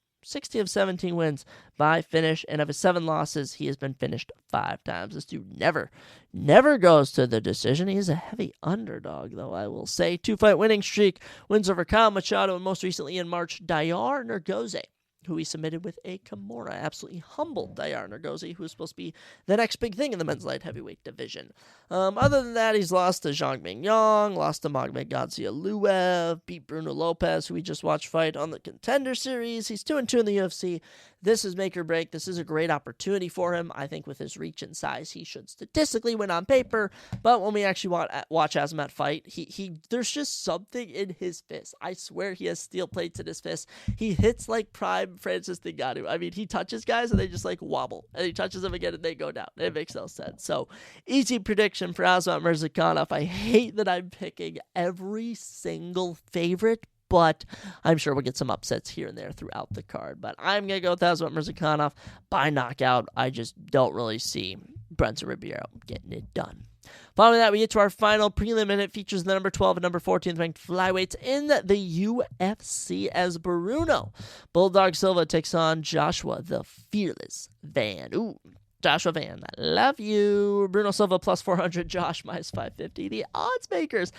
of 17 wins by finish, and of his 7 losses, he has been finished 5 times. This dude never goes to the decision. He is a heavy underdog, though, I will say. 2-fight winning streak, wins over Kyle Machado, and most recently in March, Dayar Nergoze, who he submitted with a Kimura. Absolutely humbled Dayar Nergozi, who is supposed to be the next big thing in the men's light heavyweight division. Other than that, he's lost to Zhang Mingyang, lost to Magomed Gadzhiev, beat Bruno Lopez, who we just watched fight on the Contender Series. He's 2-2 in the UFC. This is make or break. This is a great opportunity for him. I think with his reach and size, he should statistically win on paper. But when we actually watch Azamat fight, there's just something in his fist. I swear he has steel plates in his fist. He hits like prime Francis Ngannou. I mean, he touches guys and they just like wobble. And he touches them again and they go down. It makes no sense. So, easy prediction for Azamat Murzakanov. I hate that I'm picking every single favorite, but I'm sure we'll get some upsets here and there throughout the card. But I'm going to go with Azamat Murzakanov by knockout. I just don't really see Brunson Ribeiro getting it done. Following that, we get to our final prelim, and it features the number 12 and number 14 ranked flyweights in the UFC as Bruno Bulldog Silva takes on Joshua the Fearless Van. Ooh, Joshua Van, I love you. Bruno Silva plus 400, Josh minus 550. The odds makers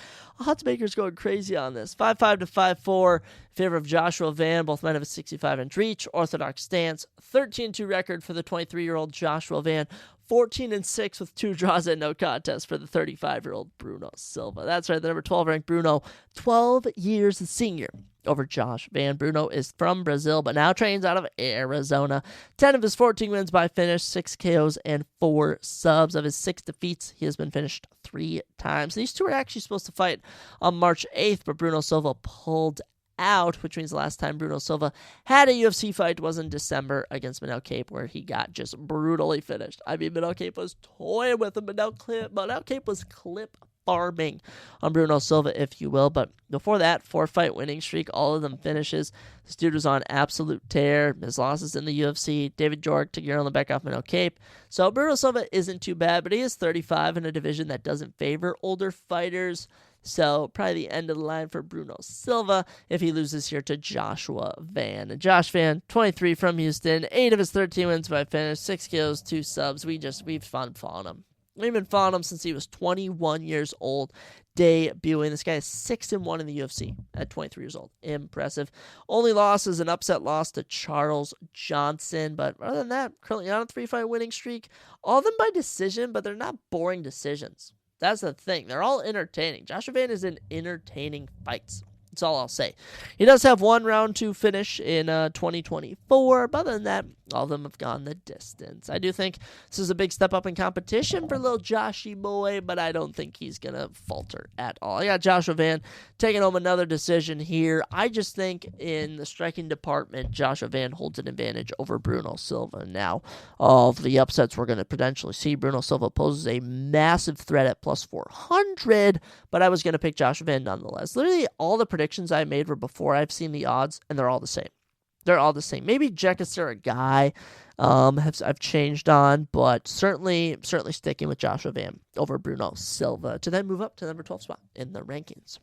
going crazy on this. 5-5 to 5-4 in favor of Joshua Van. Both men have a 65-inch reach, orthodox stance, 13-2 record for the 23-year-old Joshua Van. 14-6 with 2 draws and no contest for the 35-year-old Bruno Silva. That's right, the number 12 ranked Bruno, 12 years senior over Josh Van. Bruno is from Brazil, but now trains out of Arizona. 10 of his 14 wins by finish, 6 KOs and 4 subs. Of his 6 defeats, he has been finished 3 times. These two are actually supposed to fight on March 8th, but Bruno Silva pulled out, which means the last time Bruno Silva had a UFC fight was in December against Manel Kape, where he got just brutally finished. I mean, Manel Kape was toying with him, Manel Kape was clip farming on Bruno Silva, if you will. But before that, 4-fight winning streak, all of them finishes. This dude was on absolute tear. His losses in the UFC, David Jorg took Euro Lembeck off Manel Kape. So Bruno Silva isn't too bad, but he is 35 in a division that doesn't favor older fighters. So probably the end of the line for Bruno Silva if he loses here to Joshua Van. And Josh Van, 23 from Houston, 8 of his 13 wins by finish, 6 kills, 2 subs. We've been following him. We've been following him since he was 21 years old, debuting. This guy is 6-1 in the UFC at 23 years old. Impressive. Only loss is an upset loss to Charles Johnson, but other than that, currently on a 3-fight winning streak. All of them by decision, but they're not boring decisions. That's the thing. They're all entertaining. Joshua Van is in entertaining fights. That's all I'll say. He does have one round 2 finish in 2024, but other than that, all of them have gone the distance. I do think this is a big step up in competition for little Joshy boy, but I don't think he's going to falter at all. I got Joshua Van taking home another decision here. I just think in the striking department, Joshua Van holds an advantage over Bruno Silva. Now, of the upsets we're going to potentially see, Bruno Silva poses a massive threat at plus 400, but I was going to pick Joshua Van nonetheless. Literally, all the predictions I made were before I've seen the odds, and they're all the same. They're all the same. Maybe Jekasera Guy I've changed on, but certainly sticking with Joshua Van over Bruno Silva to then move up to the number 12 spot in the rankings.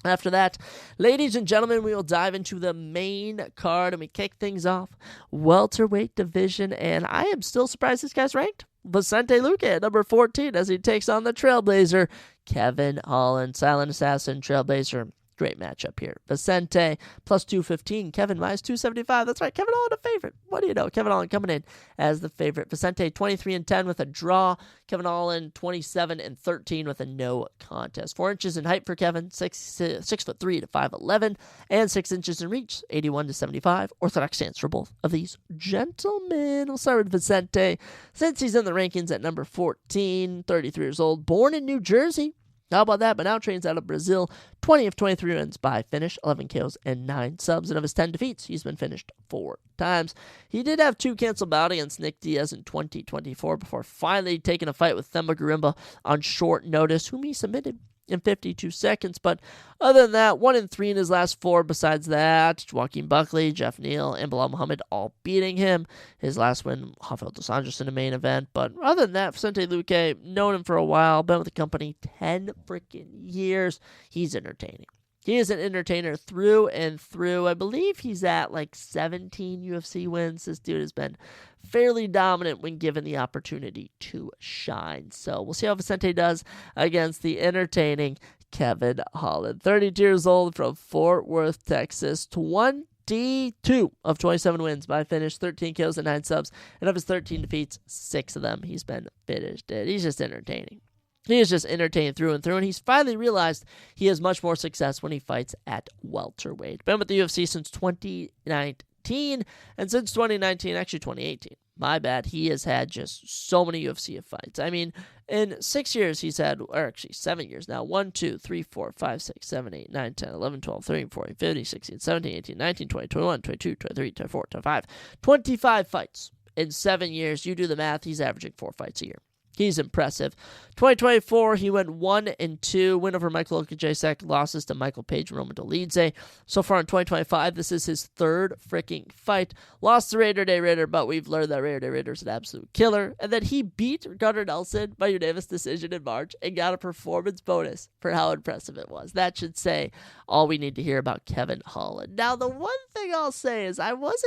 After that, ladies and gentlemen, we will dive into the main card, and we kick things off welterweight division, and I am still surprised this guy's ranked. Vicente Luque at number 14 as he takes on the Trailblazer, Kevin Holland, Silent Assassin, Trailblazer. Great matchup here. Vicente plus 215. Kevin minus 275. That's right. Kevin Holland a favorite. What do you know? Kevin Holland coming in as the favorite. Vicente 23-10 with a draw. Kevin Holland 27-13 with a no contest. 4 inches in height for Kevin. 6'3" to 5'11", and 6 inches in reach. 81 to 75. Orthodox stance for both of these gentlemen. We'll start with Vicente since he's in the rankings at number 14. 33 years old. Born in New Jersey. How about that? But now trains out of Brazil. 20 of 23 wins by finish, 11 KOs and 9 subs. And of his 10 defeats, he's been finished 4 times. He did have 2 canceled bouts against Nick Diaz in 2024 before finally taking a fight with Themba Gorimba on short notice, whom he submitted in 52 seconds. But other than that, 1-3 in his last 4. Besides that, Joaquin Buckley, Jeff Neal, and Bilal Muhammad all beating him. His last win, Rafael dos Anjos in the main event. But other than that, Vicente Luque, known him for a while, been with the company 10 freaking years. He's entertaining. He is an entertainer through and through. I believe he's at like 17 UFC wins. This dude has been fairly dominant when given the opportunity to shine. So we'll see how Vicente does against the entertaining Kevin Holland. 32 years old from Fort Worth, Texas. 22 of 27 wins by finish, 13 kills and 9 subs. And of his 13 defeats, 6 of them he's been finished. He's just entertaining. He is just entertaining through and through, and he's finally realized he has much more success when he fights at welterweight. Been with the UFC since 2019, and since 2019, actually 2018, my bad, he has had just so many UFC fights. I mean, in 6 years, he's had, or actually 7 years now, 1, 2, 3, 4, 5, 6, 7, 8, 9, 10, 11, 12, 13, 14, 15, 16, 17, 18, 19, 20, 21, 22, 23, 24, 25, 25 fights in 7 years. You do the math, he's averaging 4 fights a year. He's impressive. 2024, he went 1-2. Win over Michael Okajacek, losses to Michael Page and Roman Dolidze. So far in 2025, this is his third freaking fight. Lost to Raider Day Raider, but we've learned that Raider Day Raider is an absolute killer. And then he beat Gunnar Nelson by unanimous decision in March and got a performance bonus for how impressive it was. That should say all we need to hear about Kevin Holland. Now, the one thing I'll say is I was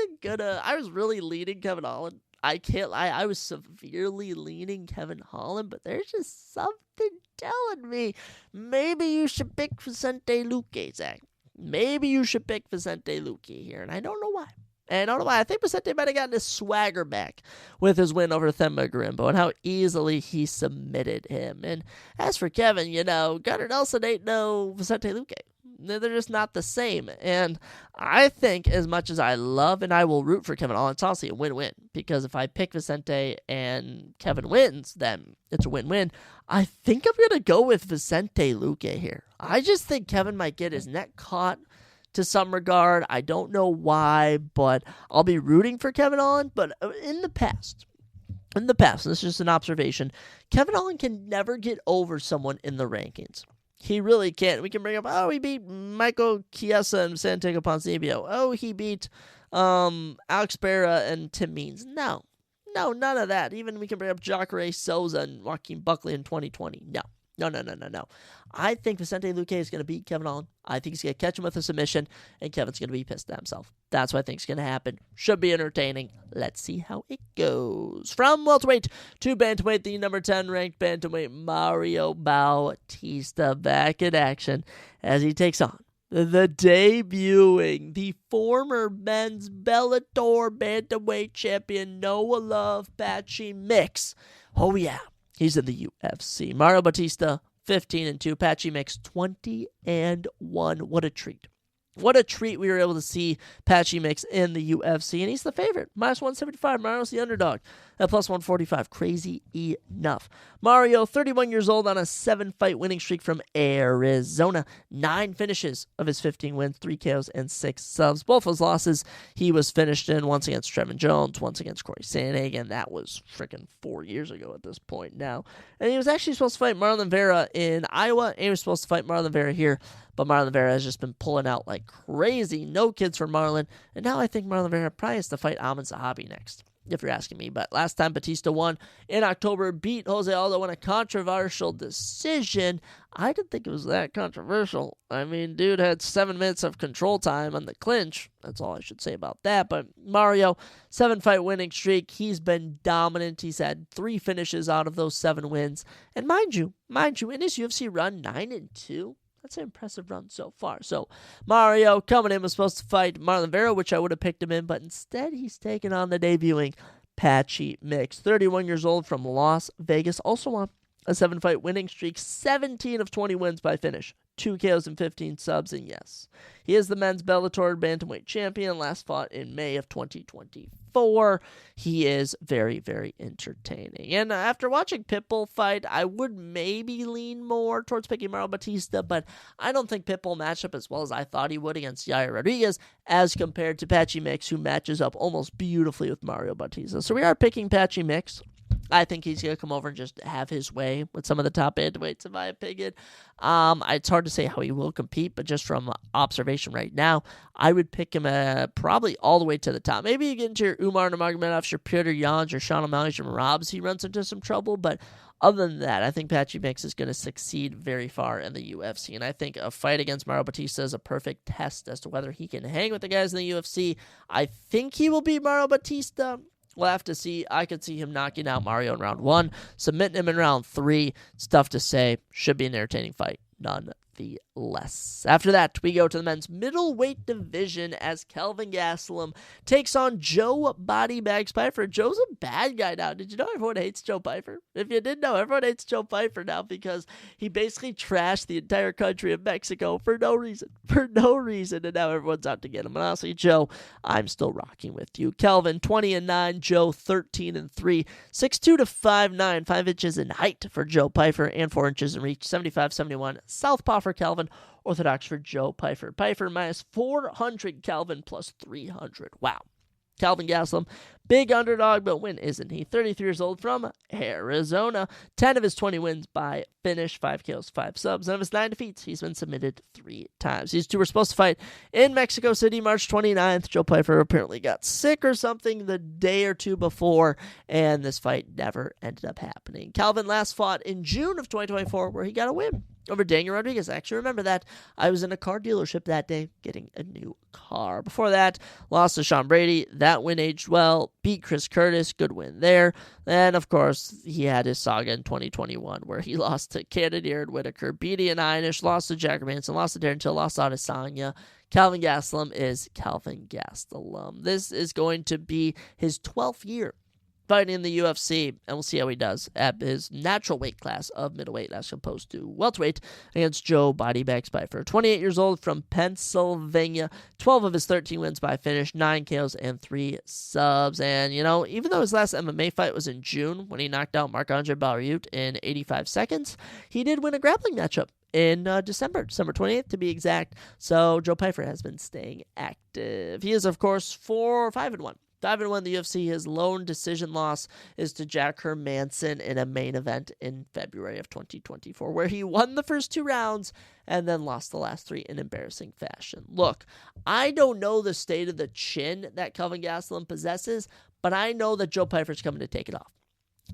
really leaning Kevin Holland. I can't lie, I was severely leaning Kevin Holland, but there's just something telling me maybe you should pick Vicente Luque, Zach. Maybe you should pick Vicente Luque here, and I don't know why. I think Vicente might have gotten his swagger back with his win over Themba Grimbo and how easily he submitted him. And as for Kevin, Gunnar Nelson ain't no Vicente Luque. They're just not the same. And I think as much as I love and I will root for Kevin Holland, it's honestly a win-win. Because if I pick Vicente and Kevin wins, then it's a win-win. I think I'm going to go with Vicente Luque here. I just think Kevin might get his neck caught to some regard. I don't know why, but I'll be rooting for Kevin Holland. But in the past, and this is just an observation, Kevin Holland can never get over someone in the rankings. He really can't. We can bring up, he beat Michael Chiesa and Santiago Ponzinibbio. He beat Alex Barra and Tim Means. No, none of that. Even we can bring up Jacare Souza and Joaquin Buckley in 2020. No. I think Vicente Luque is going to beat Kevin Holland. I think he's going to catch him with a submission, and Kevin's going to be pissed at himself. That's what I think is going to happen. Should be entertaining. Let's see how it goes. From welterweight to bantamweight, the number 10 ranked bantamweight Mario Bautista back in action as he takes on the debuting, the former men's Bellator bantamweight champion Noah Love Patchy Mix. Oh yeah. He's in the UFC. Mario Bautista, 15-2. Patchy Mix, 20-1. What a treat. What a treat we were able to see Patchy Mix in the UFC. And he's the favorite. -175. Mario's the underdog at +145. Crazy enough. Mario, 31 years old on a 7-fight winning streak from Arizona. 9 finishes of his 15 wins, 3 KOs and 6 subs. Both his losses he was finished in, once against Trevin Jones, once against Corey Sandhagen. That was freaking 4 years ago at this point now. And he was actually supposed to fight Marlon Vera in Iowa, and he was supposed to fight Marlon Vera here. But Marlon Vera has just been pulling out like crazy. No kids for Marlon. And now I think Marlon Vera probably has to fight Amin Zahabi next, if you're asking me. But last time Batista won in October, beat Jose Aldo in a controversial decision. I didn't think it was that controversial. I mean, dude had 7 minutes of control time on the clinch. That's all I should say about that. But Mario, 7-fight winning streak. He's been dominant. He's had 3 finishes out of those 7 wins. And mind you, in his UFC run, 9-2. That's an impressive run so far. So, Mario coming in was supposed to fight Marlon Vera, which I would have picked him in, but instead he's taking on the debuting Patchy Mix. 31 years old from Las Vegas. Also on a 7-fight winning streak. 17 of 20 wins by finish. 2 KOs and 15 subs, and yes, he is the men's Bellator bantamweight champion, last fought in May of 2024. He is very, very entertaining. And after watching Pitbull fight, I would maybe lean more towards picking Mario Bautista, but I don't think Pitbull matched up as well as I thought he would against Yair Rodriguez, as compared to Patchy Mix, who matches up almost beautifully with Mario Bautista. So we are picking Patchy Mix. I think he's going to come over and just have his way with some of the top bantamweights, in my opinion. It's hard to say how he will compete, but just from observation right now, I would pick him probably all the way to the top. Maybe you get into your Umar Nurmagomedov, your Petr Yan, your Sean O'Malley, your Merabs, he runs into some trouble, but other than that, I think Patchy Mix is going to succeed very far in the UFC, and I think a fight against Mario Bautista is a perfect test as to whether he can hang with the guys in the UFC. I think he will beat Mario Bautista. We'll have to see. I could see him knocking out Mario in round 1, submitting him in round 3. It's tough to say. Should be an entertaining fight, nonetheless. After that, we go to the men's middleweight division as Kelvin Gastelum takes on Joe Body Bags Pyfer. Joe's a bad guy now. Did you know everyone hates Joe Pyfer? If you didn't know, everyone hates Joe Pyfer now because he basically trashed the entire country of Mexico for no reason. And now everyone's out to get him. And honestly, Joe, I'm still rocking with you. Kelvin, 20-9. Joe, 13-3. 6'2" to 5'9". 5 inches in height for Joe Pyfer and 4 inches in reach. 75-71. Southpaw for Kelvin, orthodox for Joe Pyfer. Pyfer -400, Kelvin +300. Wow. Calvin Gastelum, big underdog, but when isn't he? 33 years old from Arizona. 10 of his 20 wins by finish, 5 KOs, 5 subs. None of his 9 defeats, he's been submitted 3 times. These two were supposed to fight in Mexico City, March 29th. Joe Pyfer apparently got sick or something the day or two before, and this fight never ended up happening. Calvin last fought in June of 2024, where he got a win over Daniel Rodriguez. I actually remember that. I was in a car dealership that day getting a new car. Before that, lost to Sean Brady. That win aged well. Beat Chris Curtis. Good win there. Then, of course, he had his saga in 2021 where he lost to Cannonier and Whitaker, beat Ian Einish, lost to Jack Manson, lost to Darren Till, lost to Adesanya. Calvin Gastelum is Calvin Gastelum. This is going to be his 12th year fighting in the UFC, and we'll see how he does at his natural weight class of middleweight as opposed to welterweight against Joe Bodybag Pyfer. 28 years old from Pennsylvania, 12 of his 13 wins by finish, 9 KOs and 3 subs. And, you know, even though his last MMA fight was in June when he knocked out Marc-Andre Barriault in 85 seconds, he did win a grappling matchup in December 28th to be exact. So Joe Pyfer has been staying active. He is, of course, 5-1. 5-1 in the UFC. His lone decision loss is to Jack Hermanson in a main event in February of 2024, where he won the first 2 rounds and then lost the last 3 in embarrassing fashion. Look, I don't know the state of the chin that Calvin Gastelum possesses, but I know that Joe Pyfer's coming to take it off.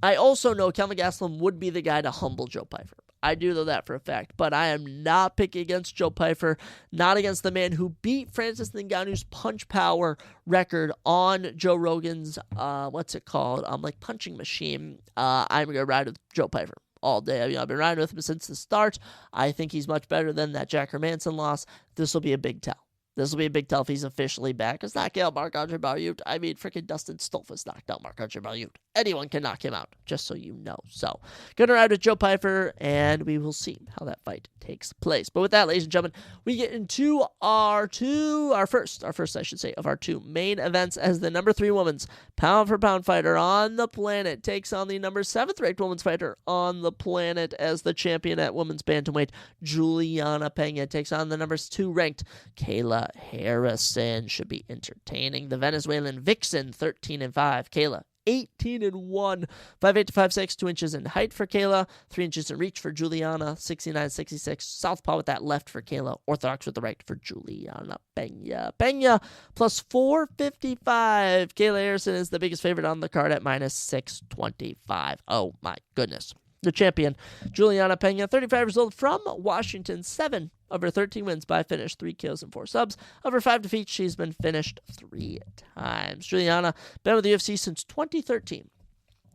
I also know Calvin Gastelum would be the guy to humble Joe Pyfer. I do know that for a fact, but I am not picking against Joe Pyfer, not against the man who beat Francis Ngannou's punch power record on Joe Rogan's, punching machine. I'm going to ride with Joe Pyfer all day. I've been riding with him since the start. I think he's much better than that Jack Hermanson loss. This will be a big tell. This will be a big tell if he's officially back. It's not out Marc-Andre Barriault. I mean, freaking Dustin Stolfus knocked out Marc-Andre Barriault. Anyone can knock him out, just so you know. So, gonna ride with Joe Pyfer, and we will see how that fight takes place. But with that, ladies and gentlemen, we get into our first, I should say, of our 2 main events as the number 3 women's pound-for-pound fighter on the planet takes on the number 7th ranked women's fighter on the planet as the champion at women's bantamweight, Juliana Pena, takes on the number 2 ranked Kayla Harrison. Should be entertaining. The Venezuelan Vixen, 13-5. Kayla, 18-1, 5'8" to 5'6", 2 inches in height for Kayla, 3 inches in reach for Juliana, 69-66, southpaw with that left for Kayla, orthodox with the right for Juliana Pena. Pena plus 455. Kayla Harrison is the biggest favorite on the card at minus 625. Oh my goodness. The champion, Juliana Pena, 35 years old from Washington, 7 of her 13 wins by finish, 3 KOs and 4 subs. Of her 5 defeats, she's been finished 3 times. Juliana, been with the UFC since 2013.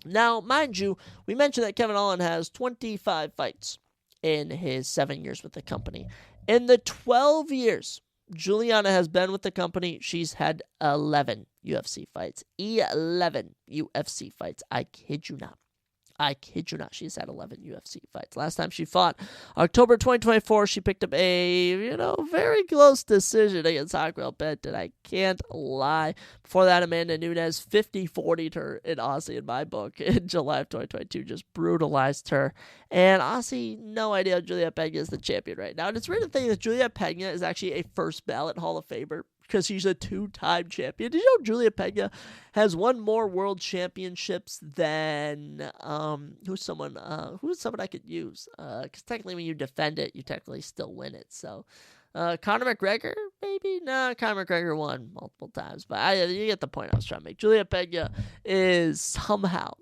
Now, mind you, we mentioned that Kevin Holland has 25 fights in his 7 years with the company. In the 12 years Juliana has been with the company, she's had 11 UFC fights. 11 UFC fights. I kid you not. She's had 11 UFC fights. Last time she fought, October 2024, she picked up a, very close decision against Raquel Benton. I can't lie. Before that, Amanda Nunes 50-40'd her in Aussie in my book in July of 2022. Just brutalized her. And Aussie, no idea Juliette Pena is the champion right now. And it's weird to think that Juliette Pena is actually a first ballot Hall of Famer, because she's a 2-time champion. Did you know Juliette Pena has won more world championships than who's someone I could use? Because technically, when you defend it, you technically still win it. So, Conor McGregor, maybe? No, Conor McGregor won multiple times, but you get the point I was trying to make. Juliette Pena is somehow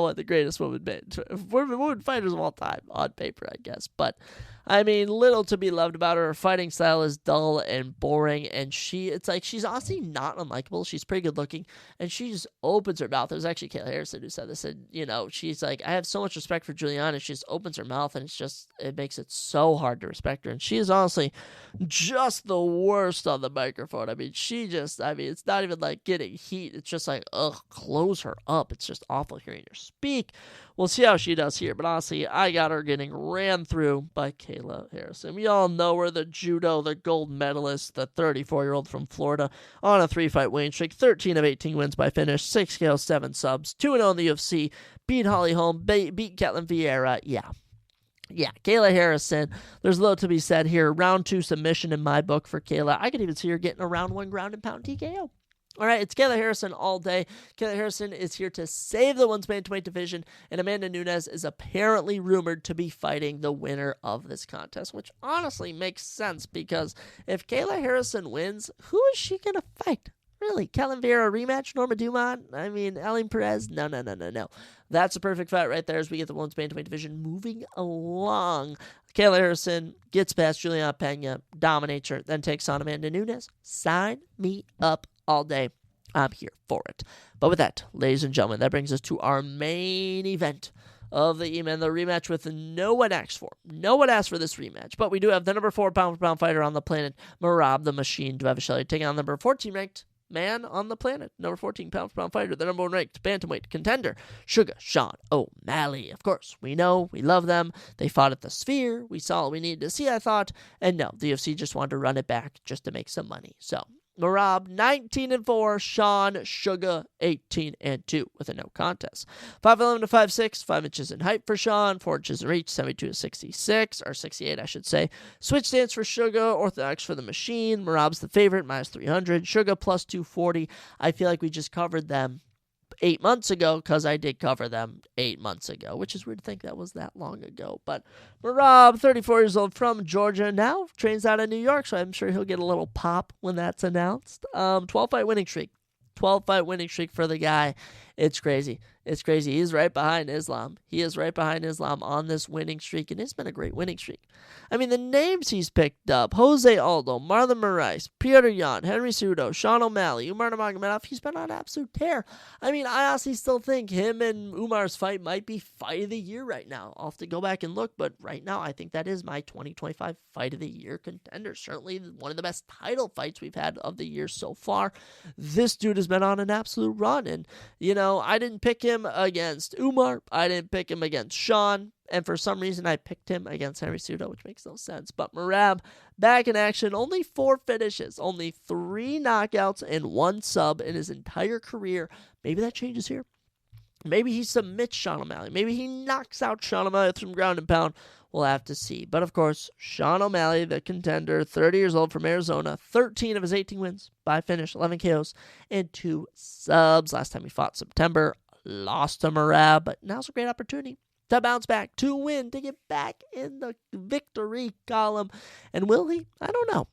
one of the greatest women fighters of all time on paper, I guess. But I mean, little to be loved about her. Her fighting style is dull and boring, and she's honestly not unlikable. She's pretty good looking, and she just opens her mouth. It was actually Kayla Harrison who said this, and, she's like, I have so much respect for Juliana. She just opens her mouth, and it makes it so hard to respect her, and she is honestly just the worst on the microphone. I mean, it's not even like getting heat. It's just like, close her up. It's just awful hearing her speak. We'll see how she does here, but honestly, I got her getting ran through by Kayla Harrison. We all know her, the gold medalist, the 34-year-old from Florida, on a 3-fight winning streak, 13 of 18 wins by finish, 6 KOs, 7 subs, 2-0 in the UFC, beat Holly Holm, beat Ketlin Vieira. Yeah, Kayla Harrison, there's little to be said here. Round 2 submission in my book for Kayla. I could even see her getting a round 1 ground and pound TKO. All right, it's Kayla Harrison all day. Kayla Harrison is here to save the women's bantamweight division, and Amanda Nunes is apparently rumored to be fighting the winner of this contest, which honestly makes sense because if Kayla Harrison wins, who is she going to fight? Really? Kellen Vera rematch? Norma Dumont? I mean, Eileen Perez? No. That's a perfect fight right there as we get the women's bantamweight division moving along. Kayla Harrison gets past Juliana Pena, dominates her, then takes on Amanda Nunes. Sign me up all day. I'm here for it. But with that, ladies and gentlemen, that brings us to our main event of the evening, the rematch with no one asked for. No one asked for this rematch, but we do have the number 4 pound-for-pound fighter on the planet, Merab the Machine Dvalishvili, taking on number 14 ranked man on the planet, number 14 pound-for-pound fighter, the number 1 ranked bantamweight contender, Sugar Sean O'Malley. Of course, we know, we love them. They fought at the Sphere. We saw what we needed to see, I thought. And no, the UFC just wanted to run it back just to make some money. So, Merab 19-4, Sean Sugar 18-2 with a no contest. 5'11 to 5'6, 5 inches in height for Sean, 4 inches in reach, 72 to 66, or 68, I should say. Switch stance for Sugar, orthodox for the Machine. Merab's the favorite, minus 300. Sugar plus 240. I feel like we just covered them 8 months ago because I did cover them 8 months ago, which is weird to think that was that long ago. But Merab, 34 years old from Georgia, now trains out of New York, so I'm sure he'll get a little pop when that's announced. 12-fight winning streak. 12-fight winning streak for the guy. It's crazy. It's crazy. He's right behind Islam. He is right behind Islam on this winning streak, and it's been a great winning streak. I mean, the names he's picked up, Jose Aldo, Marlon Moraes, Piotr Jan, Henry Cejudo, Sean O'Malley, Umar Nurmagomedov, he's been on absolute tear. I mean, I honestly still think him and Umar's fight might be fight of the year right now. I'll have to go back and look, but right now I think that is my 2025 fight of the year contender. Certainly one of the best title fights we've had of the year so far. This dude has been on an absolute run, and, you know, I didn't pick him against Umar. I didn't pick him against Sean. And for some reason, I picked him against Henry Cejudo, which makes no sense. But Merab, back in action, only 4 finishes, only 3 knockouts, and 1 sub in his entire career. Maybe that changes here. Maybe he submits Sean O'Malley. Maybe he knocks out Sean O'Malley from ground and pound. We'll have to see. But of course, Sean O'Malley, the contender, 30 years old from Arizona, 13 of his 18 wins by finish, 11 KOs, and 2 subs. Last time he fought September, lost to Merab, but now's a great opportunity to bounce back, to win, to get back in the victory column. And will he? I don't know.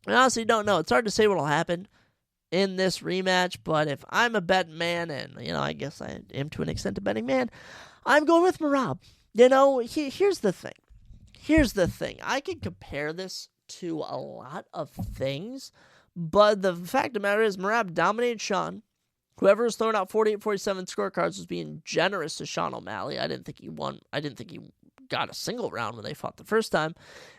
I honestly don't know. It's hard to say what will happen in this rematch, but if I'm a betting man, and, you know, I guess I am to an extent a betting man, I'm going with Merab. You know, here's the thing. Here's the thing. I could compare this to a lot of things, but the fact of the matter is Merab dominated Sean. Whoever was throwing out 48-47 scorecards was being generous to Sean O'Malley. I didn't think he won. I didn't think he got a single round when they fought the first time.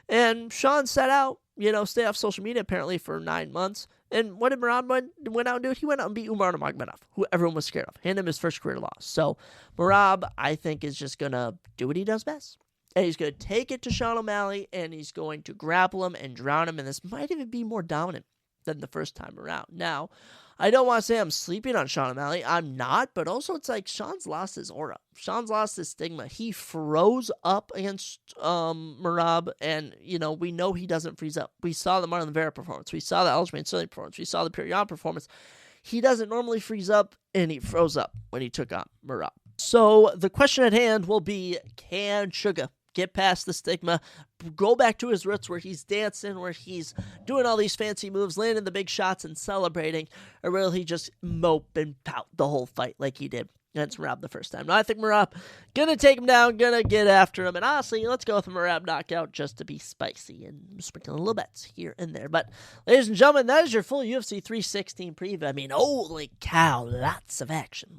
And Sean set out, you know, stay off social media apparently for 9 months. And what did Merab went out and do? He went out and beat Umar Nurmagomedov, who everyone was scared of. Handed him his first career loss. So Merab, I think, is just going to do what he does best. And he's going to take it to Sean O'Malley, and he's going to grapple him and drown him. And this might even be more dominant than the first time around. Now, I don't want to say I'm sleeping on Sean O'Malley. I'm not, but also it's like Sean's lost his aura. Sean's lost his stigma. He froze up against Merab, and, you know, we know he doesn't freeze up. We saw the Marlon Vera performance. We saw the Aljamain Sterling performance. We saw the Piotr Jan performance. He doesn't normally freeze up, and he froze up when he took on Merab. So the question at hand will be, can Sugar get past the stigma, go back to his roots where he's dancing, where he's doing all these fancy moves, landing the big shots and celebrating, or will he just mope and pout the whole fight like he did against Merab the first time? Now, I think Merab gonna take him down, gonna get after him, and honestly, let's go with a Merab knockout just to be spicy and sprinkle a little bets here and there. But, ladies and gentlemen, that is your full UFC 316 preview. I mean, holy cow, lots of action.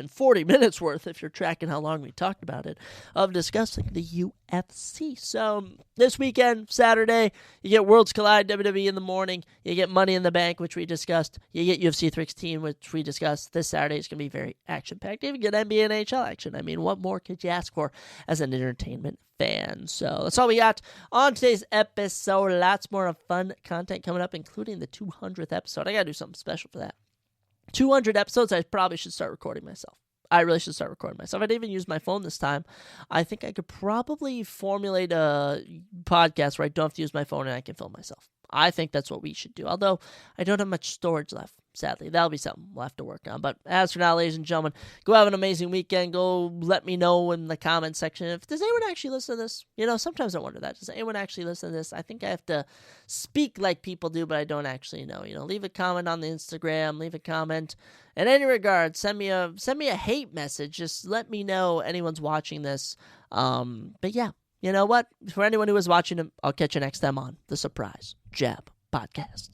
40 minutes worth, if you're tracking how long we talked about it, of discussing the UFC. So, this weekend, Saturday, you get Worlds Collide, WWE in the morning. You get Money in the Bank, which we discussed. You get UFC 316, which we discussed. This Saturday is going to be very action-packed. Even get NBA and NHL action. I mean, what more could you ask for as an entertainment fan? So that's all we got on today's episode. Lots more of fun content coming up, including the 200th episode. I got to do something special for that. 200 episodes, I probably should start recording myself. I really should start recording myself. I didn't even use my phone this time. I think I could probably formulate a podcast where I don't have to use my phone and I can film myself. I think that's what we should do. Although I don't have much storage left, sadly. That'll be something we'll have to work on. But as for now, ladies and gentlemen, go have an amazing weekend. Go let me know in the comment section if does anyone actually listen to this? Sometimes I wonder that. Does anyone actually listen to this? I think I have to speak like people do, but I don't actually know. Leave a comment on the Instagram. Leave a comment. In any regard, send me a hate message. Just let me know anyone's watching this. But yeah. You know what? For anyone who is watching, I'll catch you next time on the Surprise Jab Podcast.